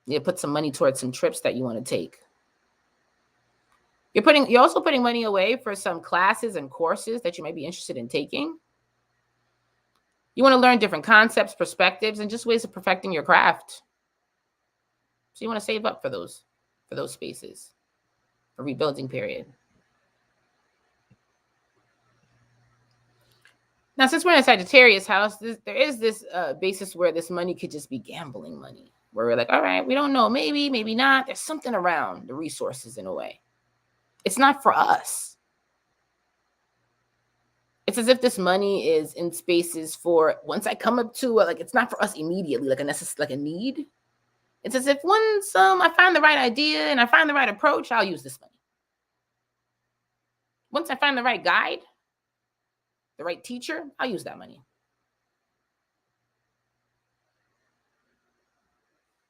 You need to put some money towards some trips that you want to take. You're also putting money away for some classes and courses that you might be interested in taking. You want to learn different concepts, perspectives, and just ways of perfecting your craft. So you want to save up for those spaces, a rebuilding period. Now, since we're in a Sagittarius house, there is this basis where this money could just be gambling money, where we're like, all right, we don't know, maybe, maybe not. There's something around the resources in a way. It's not for us. It's as if this money is in spaces for once I come up to like it's not for us immediately, like a need. It's as if once I find the right idea and I find the right approach, I'll use this money. Once I find the right guide, the right teacher, I'll use that money.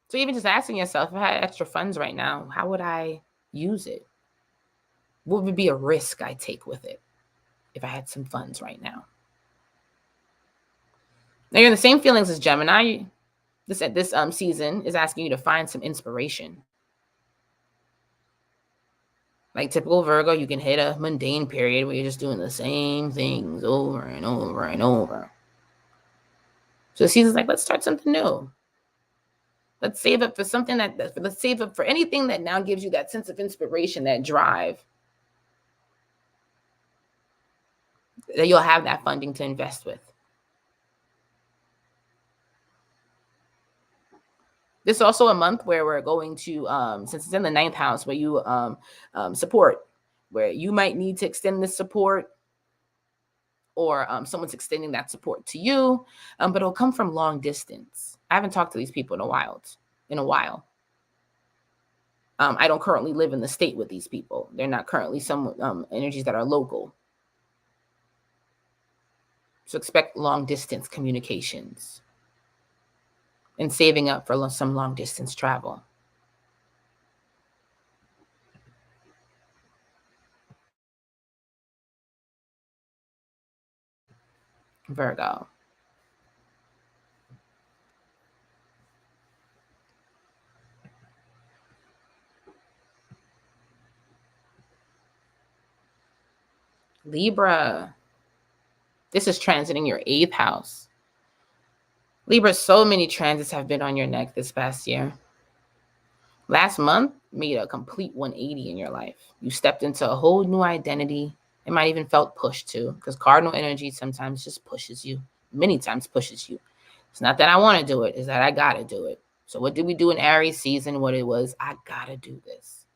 So even just asking yourself, if I had extra funds right now, how would I use it? What would be a risk I take with it if I had some funds right now? Now you're in the same feelings as Gemini. This season is asking you to find some inspiration. Like typical Virgo, you can hit a mundane period where you're just doing the same things over and over and over. So the season's like, let's start something new. Let's save up for something let's save up for anything that now gives you that sense of inspiration, that drive, that you'll have that funding to invest with. This is also a month where we're going to, since it's in the 9th house, where you support, where you might need to extend this support, or someone's extending that support to you, but it'll come from long distance. I haven't talked to these people in a while. I don't currently live in the state with these people. They're not currently some energies that are local. So expect long distance communications and saving up for some long distance travel. Virgo. Libra. This is transiting your 8th house. Libra, so many transits have been on your neck this past year. Last month made a complete 180 in your life. You stepped into a whole new identity. It might even felt pushed too, because cardinal energy sometimes just pushes you. Many times pushes you. It's not that I want to do it. It's that I got to do it. So what did we do in Aries season? What it was, I got to do this.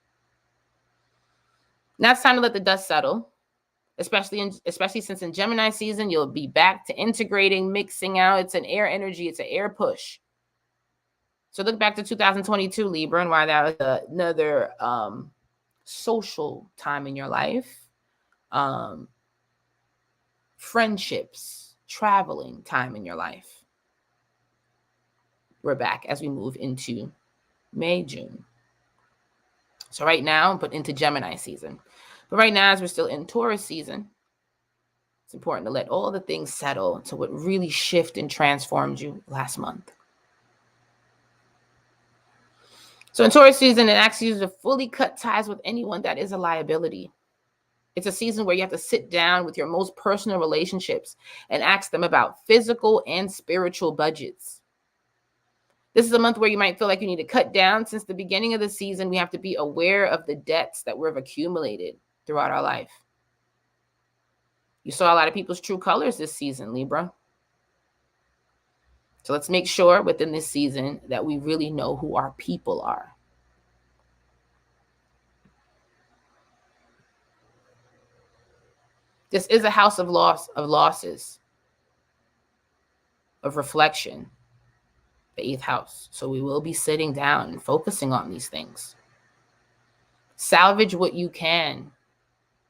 Now it's time to let the dust settle. Especially since in Gemini season, you'll be back to integrating, mixing out. It's an air energy. It's an air push. So look back to 2022, Libra, and why that was another social time in your life. Friendships, traveling time in your life. We're back as we move into May, June. So right now, but into Gemini season. But right now, as we're still in Taurus season, it's important to let all the things settle to what really shifted and transformed you last month. So in Taurus season, it asks you to fully cut ties with anyone that is a liability. It's a season where you have to sit down with your most personal relationships and ask them about physical and spiritual budgets. This is a month where you might feel like you need to cut down. Since the beginning of the season, we have to be aware of the debts that we've accumulated throughout our life. You saw a lot of people's true colors this season, Libra. So let's make sure within this season that we really know who our people are. This is a house of losses, of reflection, the 8th house. So we will be sitting down and focusing on these things. Salvage what you can,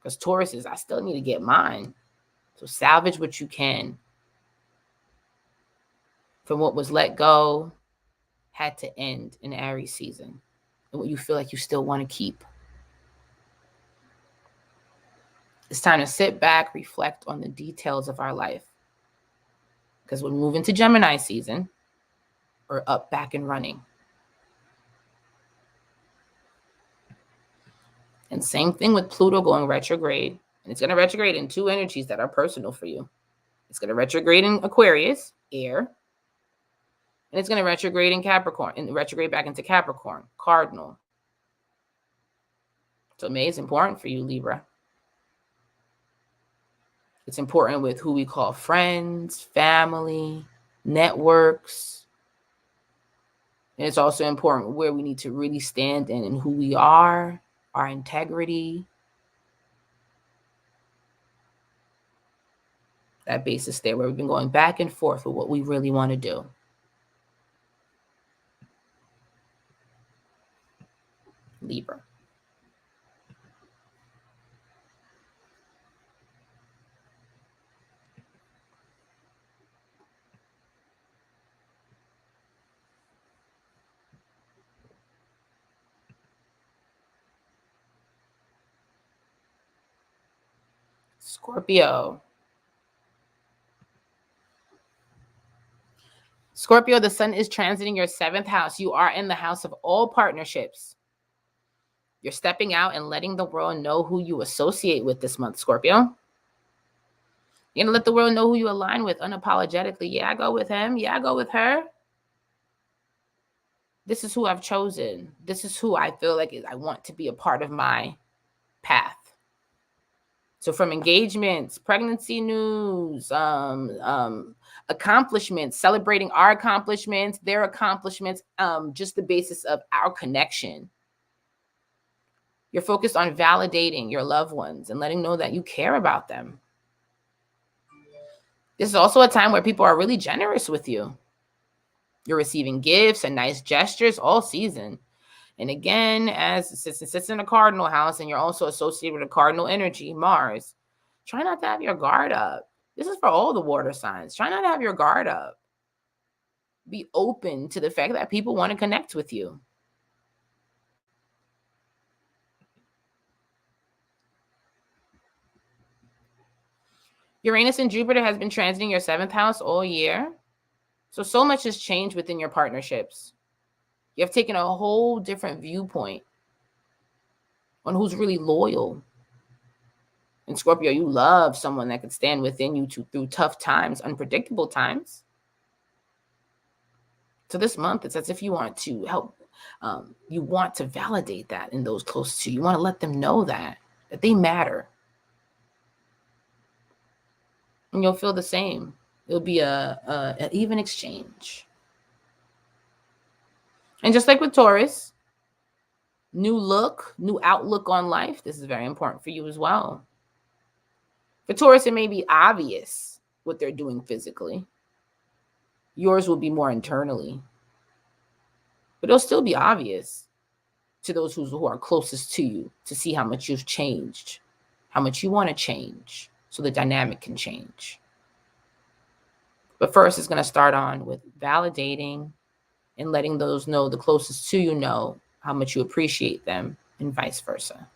because Taurus is, I still need to get mine. So salvage what you can from what was let go, had to end in Aries season. and what you feel like you still want to keep. It's time to sit back, reflect on the details of our life. Because when we move into Gemini season, we're up, back, and running. And same thing with Pluto going retrograde. And it's going to retrograde in two energies that are personal for you. It's going to retrograde in Aquarius, air. And it's going to retrograde in Capricorn, and retrograde back into Capricorn, cardinal. So May is important for you, Libra. It's important with who we call friends, family, networks. And it's also important where we need to really stand in and who we are, our integrity. That basis there where we've been going back and forth with what we really want to do. Libra. Scorpio. Scorpio, the sun is transiting your 7th house. You are in the house of all partnerships. You're stepping out and letting the world know who you associate with this month, Scorpio. You're going to let the world know who you align with unapologetically. Yeah, I go with him. Yeah, I go with her. This is who I've chosen. This is who I feel like I want to be a part of my path. So from engagements, pregnancy news, accomplishments, celebrating our accomplishments, their accomplishments, just the basis of our connection. You're focused on validating your loved ones and letting know that you care about them. This is also a time where people are really generous with you. You're receiving gifts and nice gestures all season. And again, as it sits in a cardinal house and you're also associated with a cardinal energy, Mars, try not to have your guard up. This is for all the water signs. Try not to have your guard up. Be open to the fact that people want to connect with you. Uranus and Jupiter has been transiting your 7th house all year. So much has changed within your partnerships. You have taken a whole different viewpoint on who's really loyal. In Scorpio, you love someone that could stand within you through tough times, unpredictable times. So this month, it's as if you want to help. You want to validate that in those close to you. You want to let them know that they matter. And you'll feel the same. It'll be an even exchange. And just like with Taurus, new look, new outlook on life. This is very important for you as well. For Taurus, it may be obvious what they're doing physically. Yours will be more internally. But it'll still be obvious to those who are closest to you to see how much you've changed, how much you want to change, so the dynamic can change. But first, it's going to start on with validating and letting those know the closest to you know how much you appreciate them, and vice versa.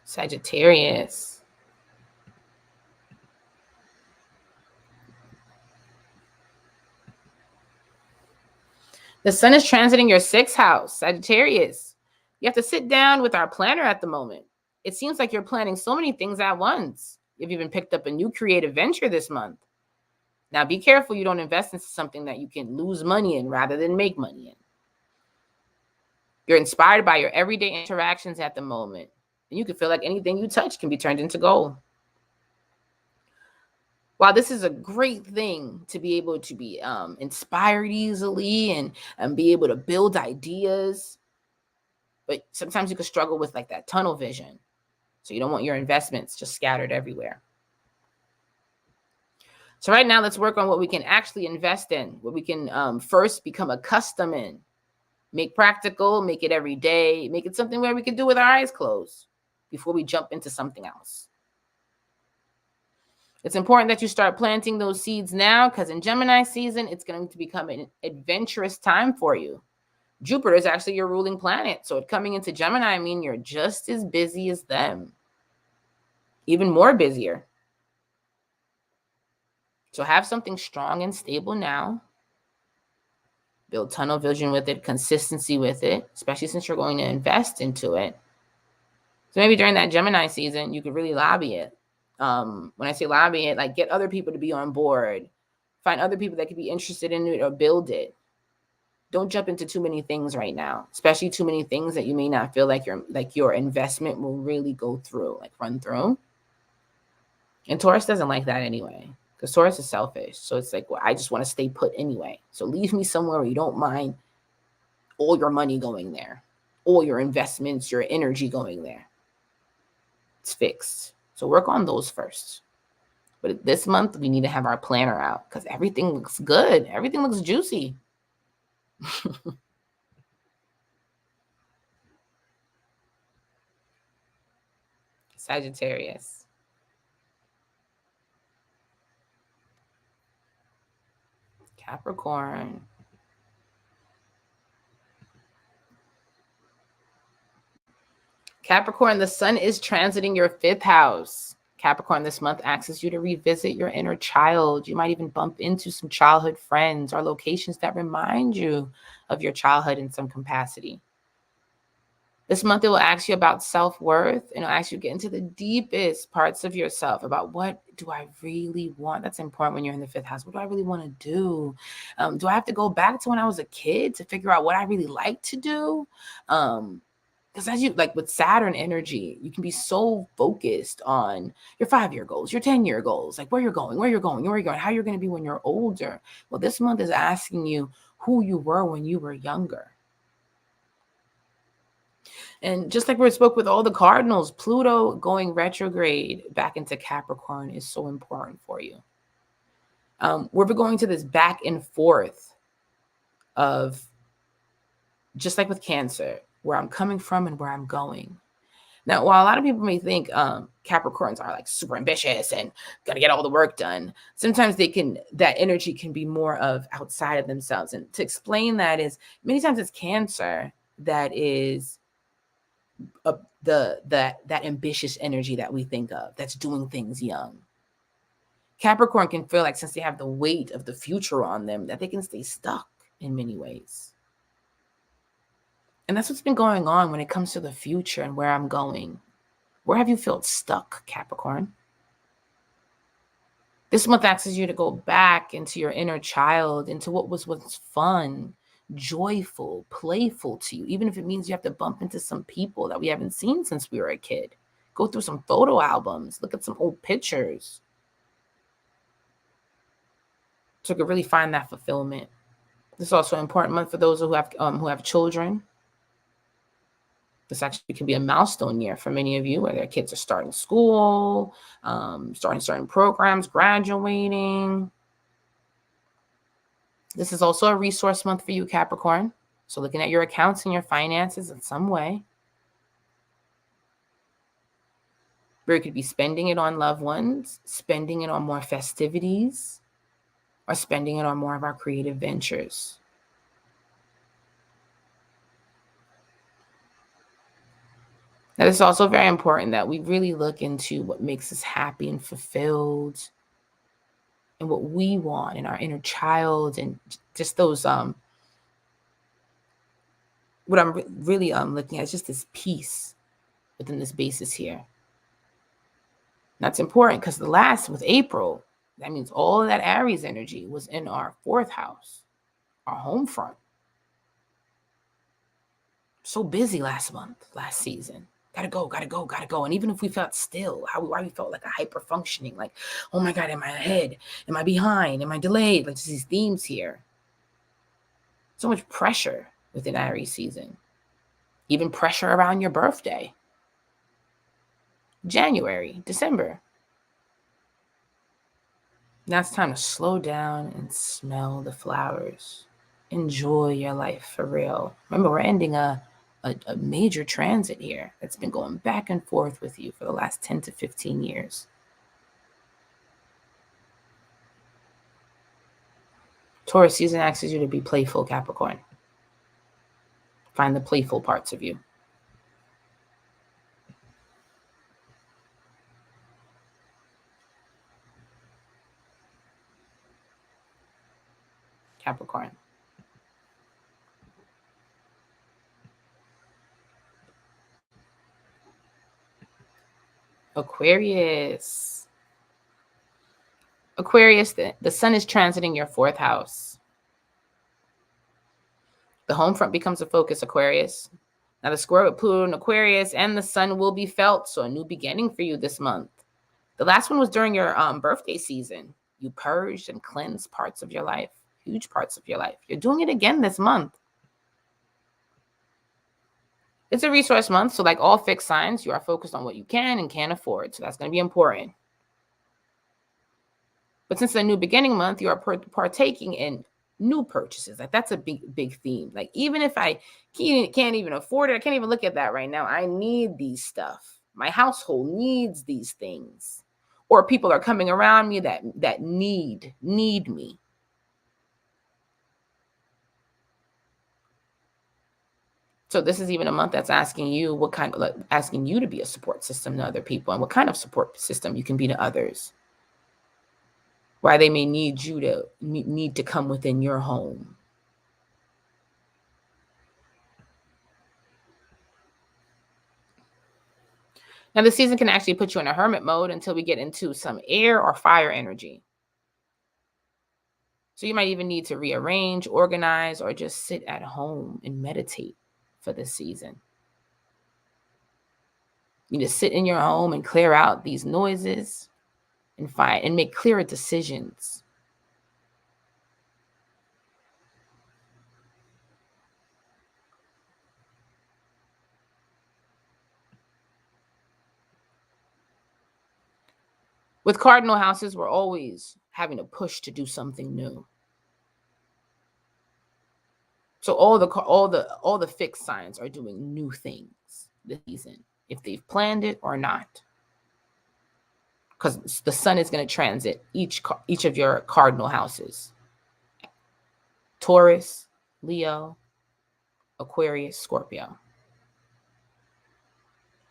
Sagittarius. The sun is transiting your 6th house, Sagittarius. You have to sit down with our planner at the moment. It seems like you're planning so many things at once. You've even picked up a new creative venture this month. Now, be careful you don't invest into something that you can lose money in rather than make money in. You're inspired by your everyday interactions at the moment. And you can feel like anything you touch can be turned into gold. While this is a great thing to be able to be inspired easily and be able to build ideas, but sometimes you can struggle with like that tunnel vision. So you don't want your investments just scattered everywhere. So right now, let's work on what we can actually invest in, what we can first become accustomed in. Make practical, make it every day, make it something where we can do with our eyes closed before we jump into something else. It's important that you start planting those seeds now, because in Gemini season, it's going to become an adventurous time for you. Jupiter is actually your ruling planet. So coming into Gemini, I mean, you're just as busy as them, even more busier. So have something strong and stable now. Build tunnel vision with it, consistency with it, especially since you're going to invest into it. So maybe during that Gemini season, you could really lobby it. When I say lobby it, like get other people to be on board, find other people that could be interested in it or build it. Don't jump into too many things right now, especially too many things that you may not feel like your investment will really go through, like run through. And Taurus doesn't like that anyway, because Taurus is selfish. So it's like, well, I just want to stay put anyway. So leave me somewhere where you don't mind all your money going there, all your investments, your energy going there. It's fixed. So work on those first. But this month, we need to have our planner out because everything looks good. Everything looks juicy. Sagittarius. Capricorn. Capricorn, the sun is transiting your 5th house. Capricorn, this month asks you to revisit your inner child. You might even bump into some childhood friends or locations that remind you of your childhood in some capacity. This month, it will ask you about self-worth, and it'll ask you to get into the deepest parts of yourself about what do I really want? That's important when you're in the 5th house. What do I really want to do? Do I have to go back to when I was a kid to figure out what I really like to do? Because as you, like with Saturn energy, you can be so focused on your 5-year goals, your 10-year goals, like where you're going, how you're going to be when you're older. Well, this month is asking you who you were when you were younger. And just like we spoke with all the cardinals, Pluto going retrograde back into Capricorn is so important for you. We're going to this back and forth of, just like with Cancer, where I'm coming from and where I'm going. Now, while a lot of people may think Capricorns are like super ambitious and gonna get all the work done, sometimes that energy can be more of outside of themselves. And to explain that is, many times it's Cancer that is that ambitious energy that we think of, that's doing things young. Capricorn can feel like, since they have the weight of the future on them, that they can stay stuck in many ways. And that's what's been going on when it comes to the future and where I'm going. Where have you felt stuck, Capricorn? This month asks you to go back into your inner child, into what was once fun, joyful, playful to you, even if it means you have to bump into some people that we haven't seen since we were a kid. Go through some photo albums, look at some old pictures. So you can really find that fulfillment. This is also an important month for those who have children. This actually can be a milestone year for many of you, where their kids are starting school, starting certain programs, graduating. This is also a resource month for you, Capricorn. So looking at your accounts and your finances in some way, where you could be spending it on loved ones, spending it on more festivities, or spending it on more of our creative ventures. Now, it's also very important that we really look into what makes us happy and fulfilled, and what we want in our inner child, and just those what I'm really looking at is just this peace within this basis here. That's important because with April, that means all of that Aries energy was in our 4th house, our home front. So busy last season. Gotta go. And even if we felt still, why we felt like a hyper functioning, like, oh my God, am I ahead? Am I behind? Am I delayed? Like, just these themes here. So much pressure within Aries season. Even pressure around your birthday. January, December. Now it's time to slow down and smell the flowers Enjoy your life for real. Remember, we're ending a major transit here that's been going back and forth with you for the last 10 to 15 years. Taurus season asks you to be playful, Capricorn. Find the playful parts of you. Capricorn. Aquarius. Aquarius, the sun is transiting your 4th house. The home front becomes a focus, Aquarius. Now the square with Pluto and Aquarius and the sun will be felt, so a new beginning for you this month. The last one was during your birthday season. You purged and cleansed parts of your life, huge parts of your life. You're doing it again this month. It's a resource month, so like all fixed signs, you are focused on what you can and can't afford, so that's going to be important. But since it's a new beginning month, you are partaking in new purchases. Like that's a big theme. Like even if I can't even afford it, I can't even look at that right now. I need these stuff. My household needs these things. Or people are coming around me that need me. So this is even a month that's asking you asking you to be a support system to other people and what kind of support system you can be to others. Why they may need you to come within your home. Now, the season can actually put you in a hermit mode until we get into some air or fire energy. So you might even need to rearrange, organize, or just sit at home and meditate for this season. You need to sit in your home and clear out these noises and make clearer decisions. With cardinal houses, we're always having to push to do something new. So all the fixed signs are doing new things this season, if they've planned it or not. Because the sun is going to transit each of your cardinal houses. Taurus, Leo, Aquarius, Scorpio.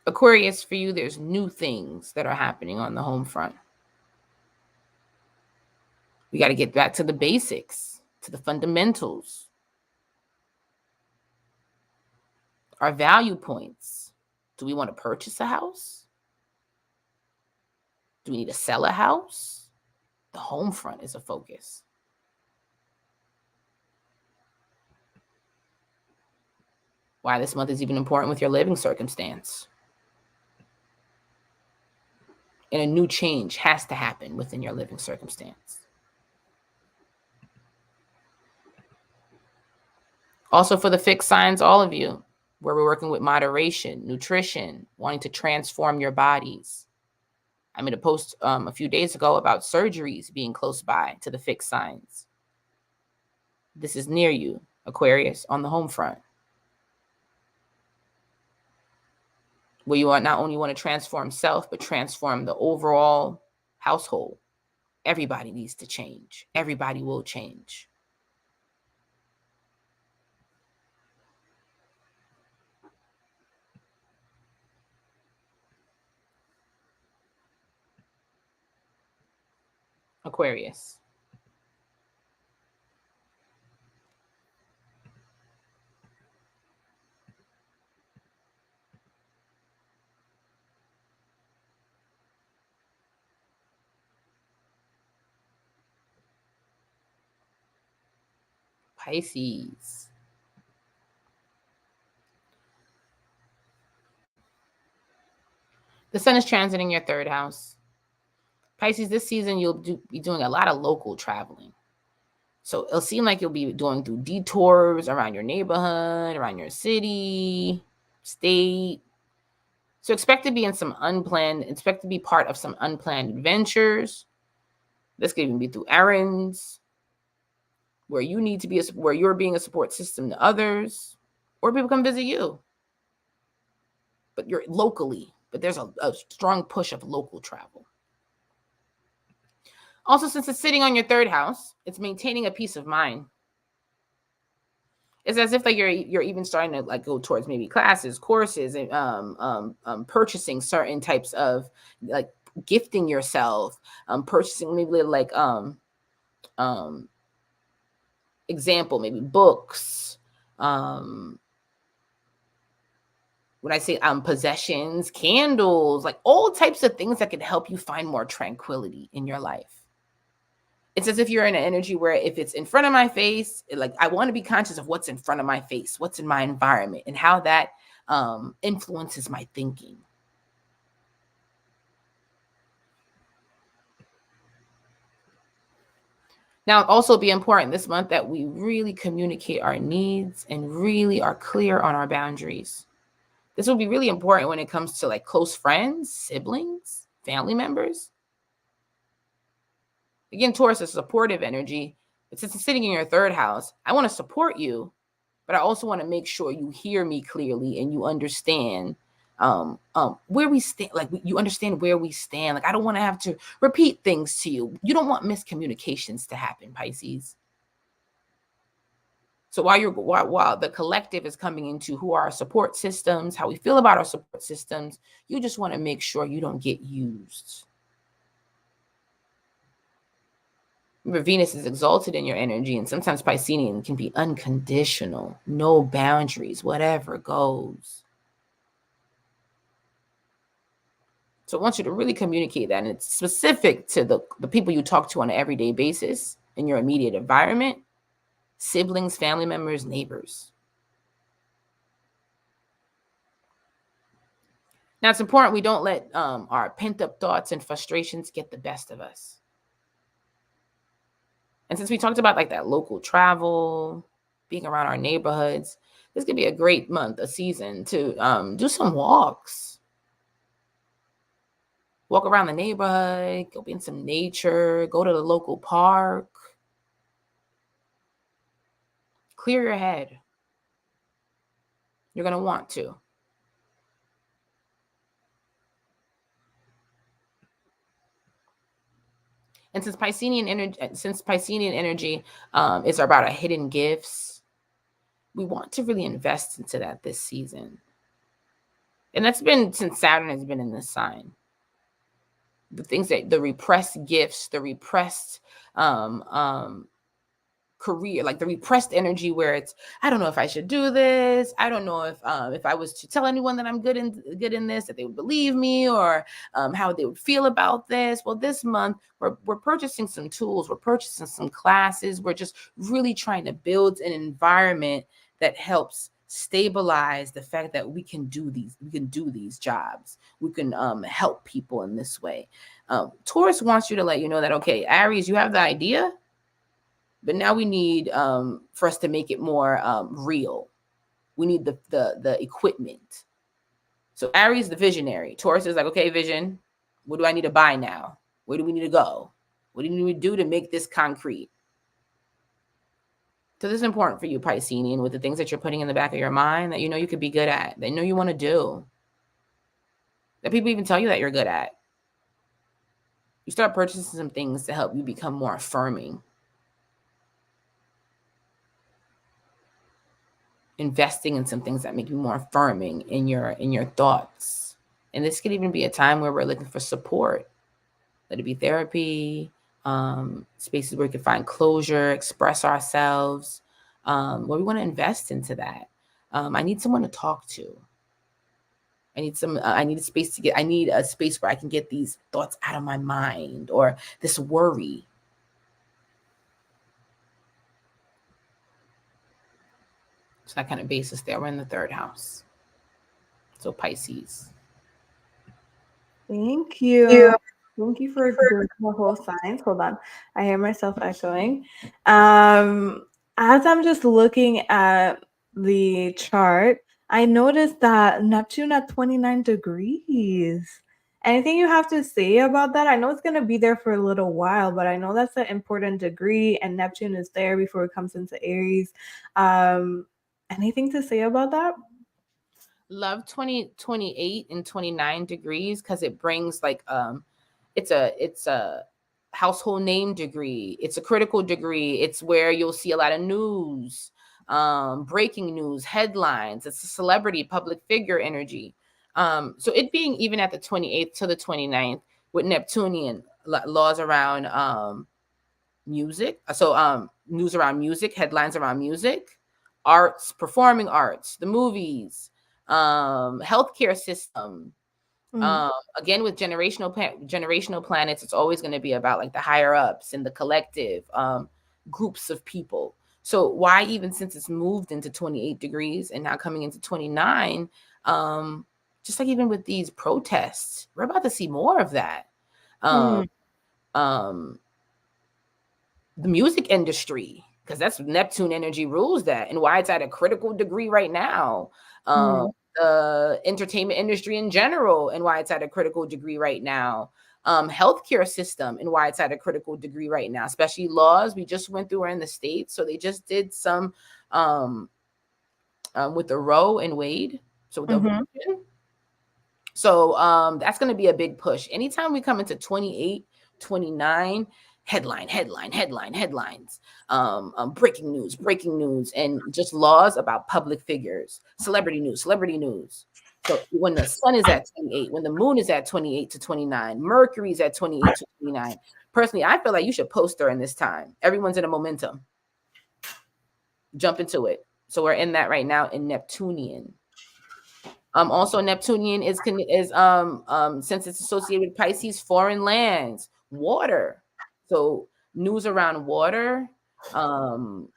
Aquarius, for you, there's new things that are happening on the home front. We got to get back to the basics, to the fundamentals. Our value points. Do we want to purchase a house? Do we need to sell a house? The home front is a focus. Why this month is even important with your living circumstance. And a new change has to happen within your living circumstance. Also for the fixed signs, all of you, where we're working with moderation, nutrition, wanting to transform your bodies. I made a post a few days ago about surgeries being close by to the fixed signs. This is near you, Aquarius, on the home front. Where you not only want to transform self, but transform the overall household. Everybody needs to change. Everybody will change. Aquarius. Pisces. The sun is transiting your 3rd house. Pisces, this season you'll be doing a lot of local traveling. So it'll seem like you'll be going through detours around your neighborhood, around your city, state. So expect to be part of some unplanned adventures. This could even be through errands. where you need to be where you're being a support system to others, or people come visit you. But you're locally, but there's a strong push of local travel. Also, since it's sitting on your third house, it's maintaining a peace of mind. It's as if like you're even starting to like go towards maybe classes, courses, and purchasing certain types of like gifting yourself, purchasing maybe like example, maybe books, when I say possessions, candles, like all types of things that can help you find more tranquility in your life. It's as if you're in an energy where if it's in front of my face, like I want to be conscious of what's in front of my face, what's in my environment, and how that influences my thinking. Now, it'll also be important this month that we really communicate our needs and really are clear on our boundaries. This will be really important when it comes to like close friends, siblings, family members. Again, Taurus is supportive energy, but since it's sitting in your third house, I want to support you, but I also want to make sure you hear me clearly and you understand where we stand. Like you understand where we stand. Like I don't want to have to repeat things to you. You don't want miscommunications to happen, Pisces. So while the collective is coming into who are our support systems, how we feel about our support systems, you just want to make sure you don't get used. Remember, Venus is exalted in your energy, and sometimes Piscean can be unconditional, no boundaries, whatever goes. So I want you to really communicate that, and it's specific to the people you talk to on an everyday basis in your immediate environment, siblings, family members, neighbors. Now, it's important we don't let our pent-up thoughts and frustrations get the best of us. And since we talked about like that local travel, being around our neighborhoods, this could be a great month, a season to do some walks. Walk around the neighborhood, go be in some nature, go to the local park. Clear your head. You're going to want to. And since Piscean energy is about our hidden gifts, we want to really invest into that this season. And that's been since Saturn has been in this sign. The things that the repressed gifts, the repressed career, like the repressed energy where it's, I don't know if I should do this. I don't know if I was to tell anyone that I'm good in this, that they would believe me, or how they would feel about this. Well, this month we're purchasing some tools, we're purchasing some classes. We're just really trying to build an environment that helps stabilize the fact that we can do these jobs. We can help people in this way. Taurus wants you to let you know that, okay, Aries, you have the idea, but now we need for us to make it more real. We need the equipment. So Aries, the visionary. Taurus is like, okay, vision, what do I need to buy now? Where do we need to go? What do you need to do to make this concrete? So this is important for you, Piscean, with the things that you're putting in the back of your mind that you know you could be good at, that you know you want to do, that people even tell you that you're good at. You start purchasing some things to help you become more affirming. Investing in some things that make you more affirming in your thoughts. And this could even be a time where we're looking for support. Let it be therapy, spaces where we can find closure, express ourselves, where we want to invest into that. I need someone to talk to. I need a space where I can get these thoughts out of my mind, or this worry. So that kind of basis there. We're in the third house. So Pisces. Thank you. Thank you for doing the whole signs. Hold on. I hear myself echoing. As I'm just looking at the chart, I noticed that Neptune at 29 degrees. Anything you have to say about that? I know it's going to be there for a little while, but I know that's an important degree, and Neptune is there before it comes into Aries. Anything to say about that? Love 28 and 29 degrees because it brings like it's a household name degree. It's a critical degree. It's where you'll see a lot of news, breaking news, headlines. It's a celebrity, public figure energy. So it being even at the 28th to the 29th with Neptunian laws around music. So news around music, headlines around music, arts, performing arts, the movies, healthcare system. Again, with generational planets, it's always going to be about like the higher ups and the collective groups of people. So why, even since it's moved into 28 degrees and now coming into 29, just like even with these protests, we're about to see more of that. Um, the music industry, because that's Neptune energy rules that, and why it's at a critical degree right now. The entertainment industry in general, and why it's at a critical degree right now. Healthcare system, and why it's at a critical degree right now, especially laws we just went through are in the States. So they just did some with the Roe and Wade. So the abortion. So that's going to be a big push. Anytime we come into 28, 29, headlines, breaking news, and just laws about public figures, celebrity news. So when the sun is at 28, when the moon is at 28 to 29, Mercury's at 28 to 29. Personally, I feel like you should post during this time. Everyone's in a momentum. Jump into it. So we're in that right now in Neptunian. Also Neptunian is since it's associated with Pisces, foreign lands, water. So news around water, foreign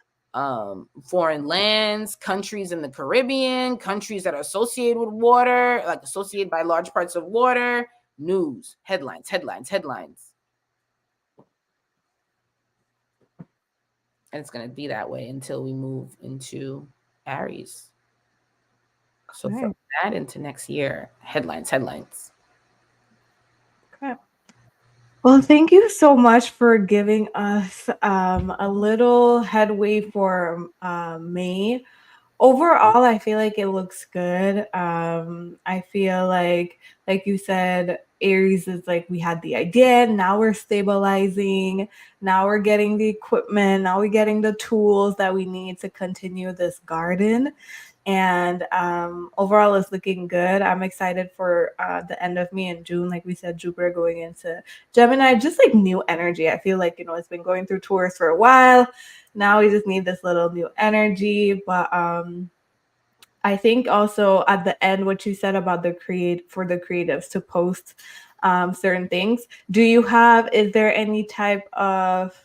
lands, countries in the Caribbean, countries that are associated with water, like associated by large parts of water, news, headlines. And it's going to be that way until we move into Aries. So from that into next year, headlines. Okay. Well, thank you so much for giving us a little headway for May. Overall, I feel like it looks good. I feel like you said, Aries is like, we had the idea, now we're stabilizing, now we're getting the equipment, now we're getting the tools that we need to continue this garden. And overall, it's looking good. I'm excited for the end of May and June. Like we said, Jupiter going into Gemini, just like new energy. I feel like, it's been going through Taurus for a while. Now we just need this little new energy. But I think also at the end, what you said about the creatives to post certain things. Is there any type of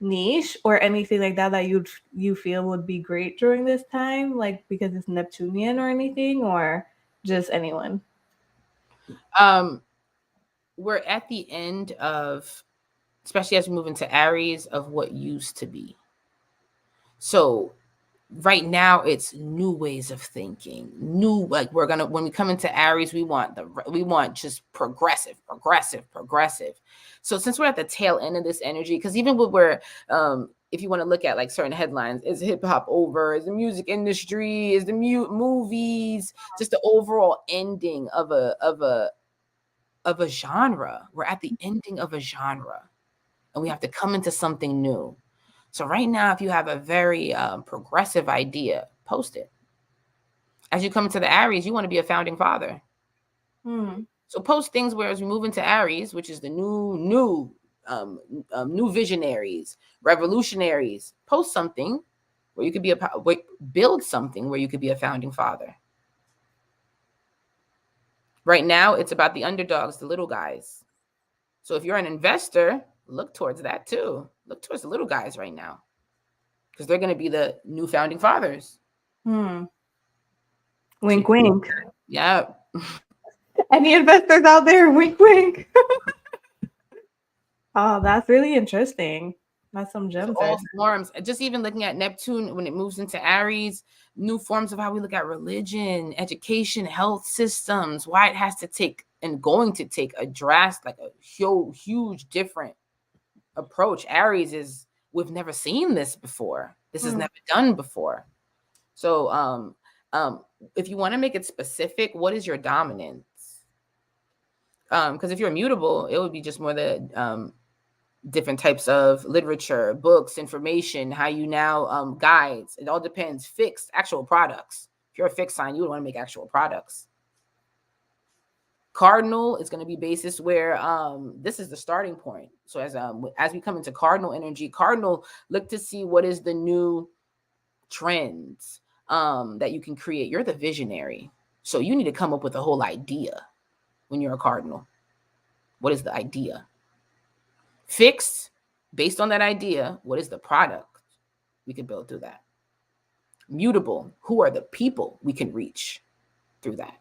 niche or anything like that you feel would be great during this time, like because it's Neptunian or anything, or just anyone? We're at the end of, especially as we move into Aries, of what used to be. So right now it's new ways of thinking, like when we come into Aries, we want just progressive. So since we're at the tail end of this energy, because even when we're if you want to look at like certain headlines, is hip hop over, is the music industry, is the movies, just the overall ending of a genre. We're at the ending of a genre and we have to come into something new. So right now, if you have a very progressive idea, post it. As you come into the Aries, you want to be a founding father. So post things where as we move into Aries, which is the new visionaries, revolutionaries, post something where you could be build something where you could be a founding father. Right now, it's about the underdogs, the little guys. So if you're an investor, look towards that too. Look towards the little guys right now, because they're going to be the new founding fathers. Wink, wink. Yeah. Any investors out there? Wink, wink. Oh, that's really interesting. That's some gems. All forms. Just even looking at Neptune when it moves into Aries, new forms of how we look at religion, education, health systems, why it has to take and going to take a drastic, like a huge different approach. Aries is, we've never seen this before. This is never done before. So if you want to make it specific, what is your dominance? Because if you're immutable, it would be just more the different types of literature, books, information, how you now guides. It all depends. Fixed, actual products. If you're a fixed sign, you would want to make actual products. Cardinal is going to be basis where this is the starting point. So as we come into cardinal energy, cardinal, look to see what is the new trends that you can create. You're the visionary, so you need to come up with a whole idea when you're a cardinal. What is the idea? Fixed, based on that idea, what is the product we can build through that? Mutable, who are the people we can reach through that?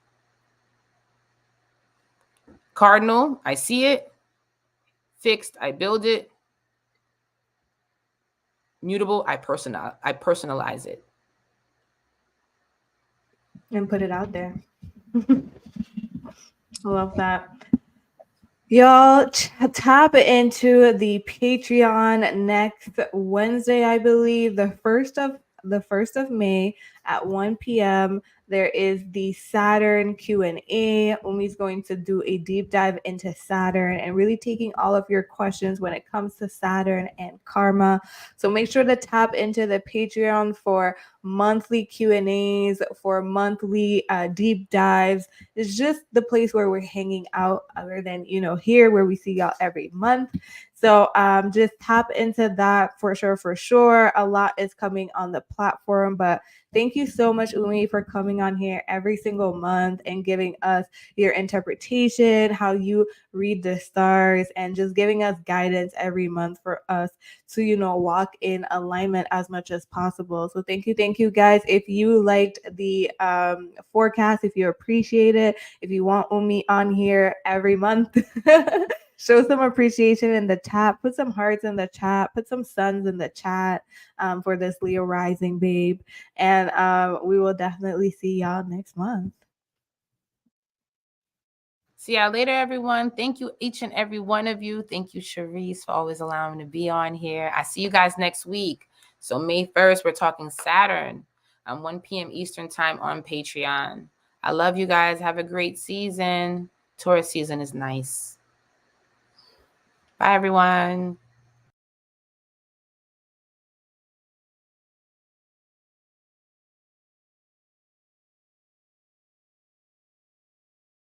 Cardinal, I see it. Fixed, I build it. Mutable, I personalize it. And put it out there. I love that. Y'all tap into the Patreon next Wednesday, I believe, the 1st of May at 1 p.m. There is the Saturn Q&A. Umi's going to do a deep dive into Saturn and really taking all of your questions when it comes to Saturn and karma. So make sure to tap into the Patreon for monthly Q&As, for monthly deep dives. It's just the place where we're hanging out, other than, here where we see y'all every month. So just tap into that for sure. A lot is coming on the platform, but thank you so much, Umi, for coming on here every single month and giving us your interpretation, how you read the stars, and just giving us guidance every month for us to, walk in alignment as much as possible. So thank you, guys. If you liked the forecast, if you appreciate it, if you want Umi on here every month, show some appreciation in the chat. Put some hearts in the chat. Put some suns in the chat for this Leo rising, babe. And we will definitely see y'all next month. See y'all later, everyone. Thank you, each and every one of you. Thank you, Cherise, for always allowing me to be on here. I see you guys next week. So May 1st, we're talking Saturn, 1 p.m. Eastern time on Patreon. I love you guys. Have a great season. Taurus season is nice. Bye, everyone.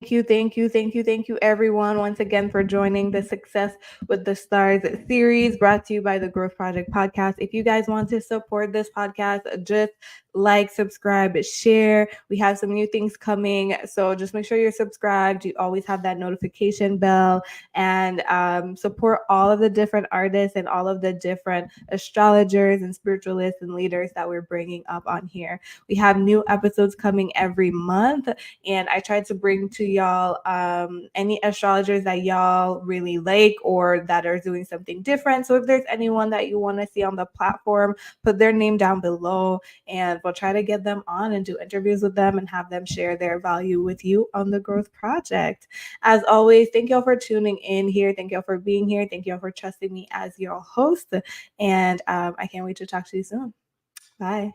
Thank you, everyone, once again for joining the Success with the Stars series brought to you by the Growth Project podcast. If you guys want to support this podcast, just like, subscribe, share. We have some new things coming, so just make sure you're subscribed. You always have that notification bell, and support all of the different artists and all of the different astrologers and spiritualists and leaders that we're bringing up on here. We have new episodes coming every month, and I tried to bring to y'all any astrologers that y'all really like or that are doing something different. So if there's anyone that you want to see on the platform, put their name down below, and we'll try to get them on and do interviews with them and have them share their value with you on the Growth Project. As always, thank y'all for tuning in here. Thank y'all for being here. Thank y'all for trusting me as your host. And I can't wait to talk to you soon. Bye.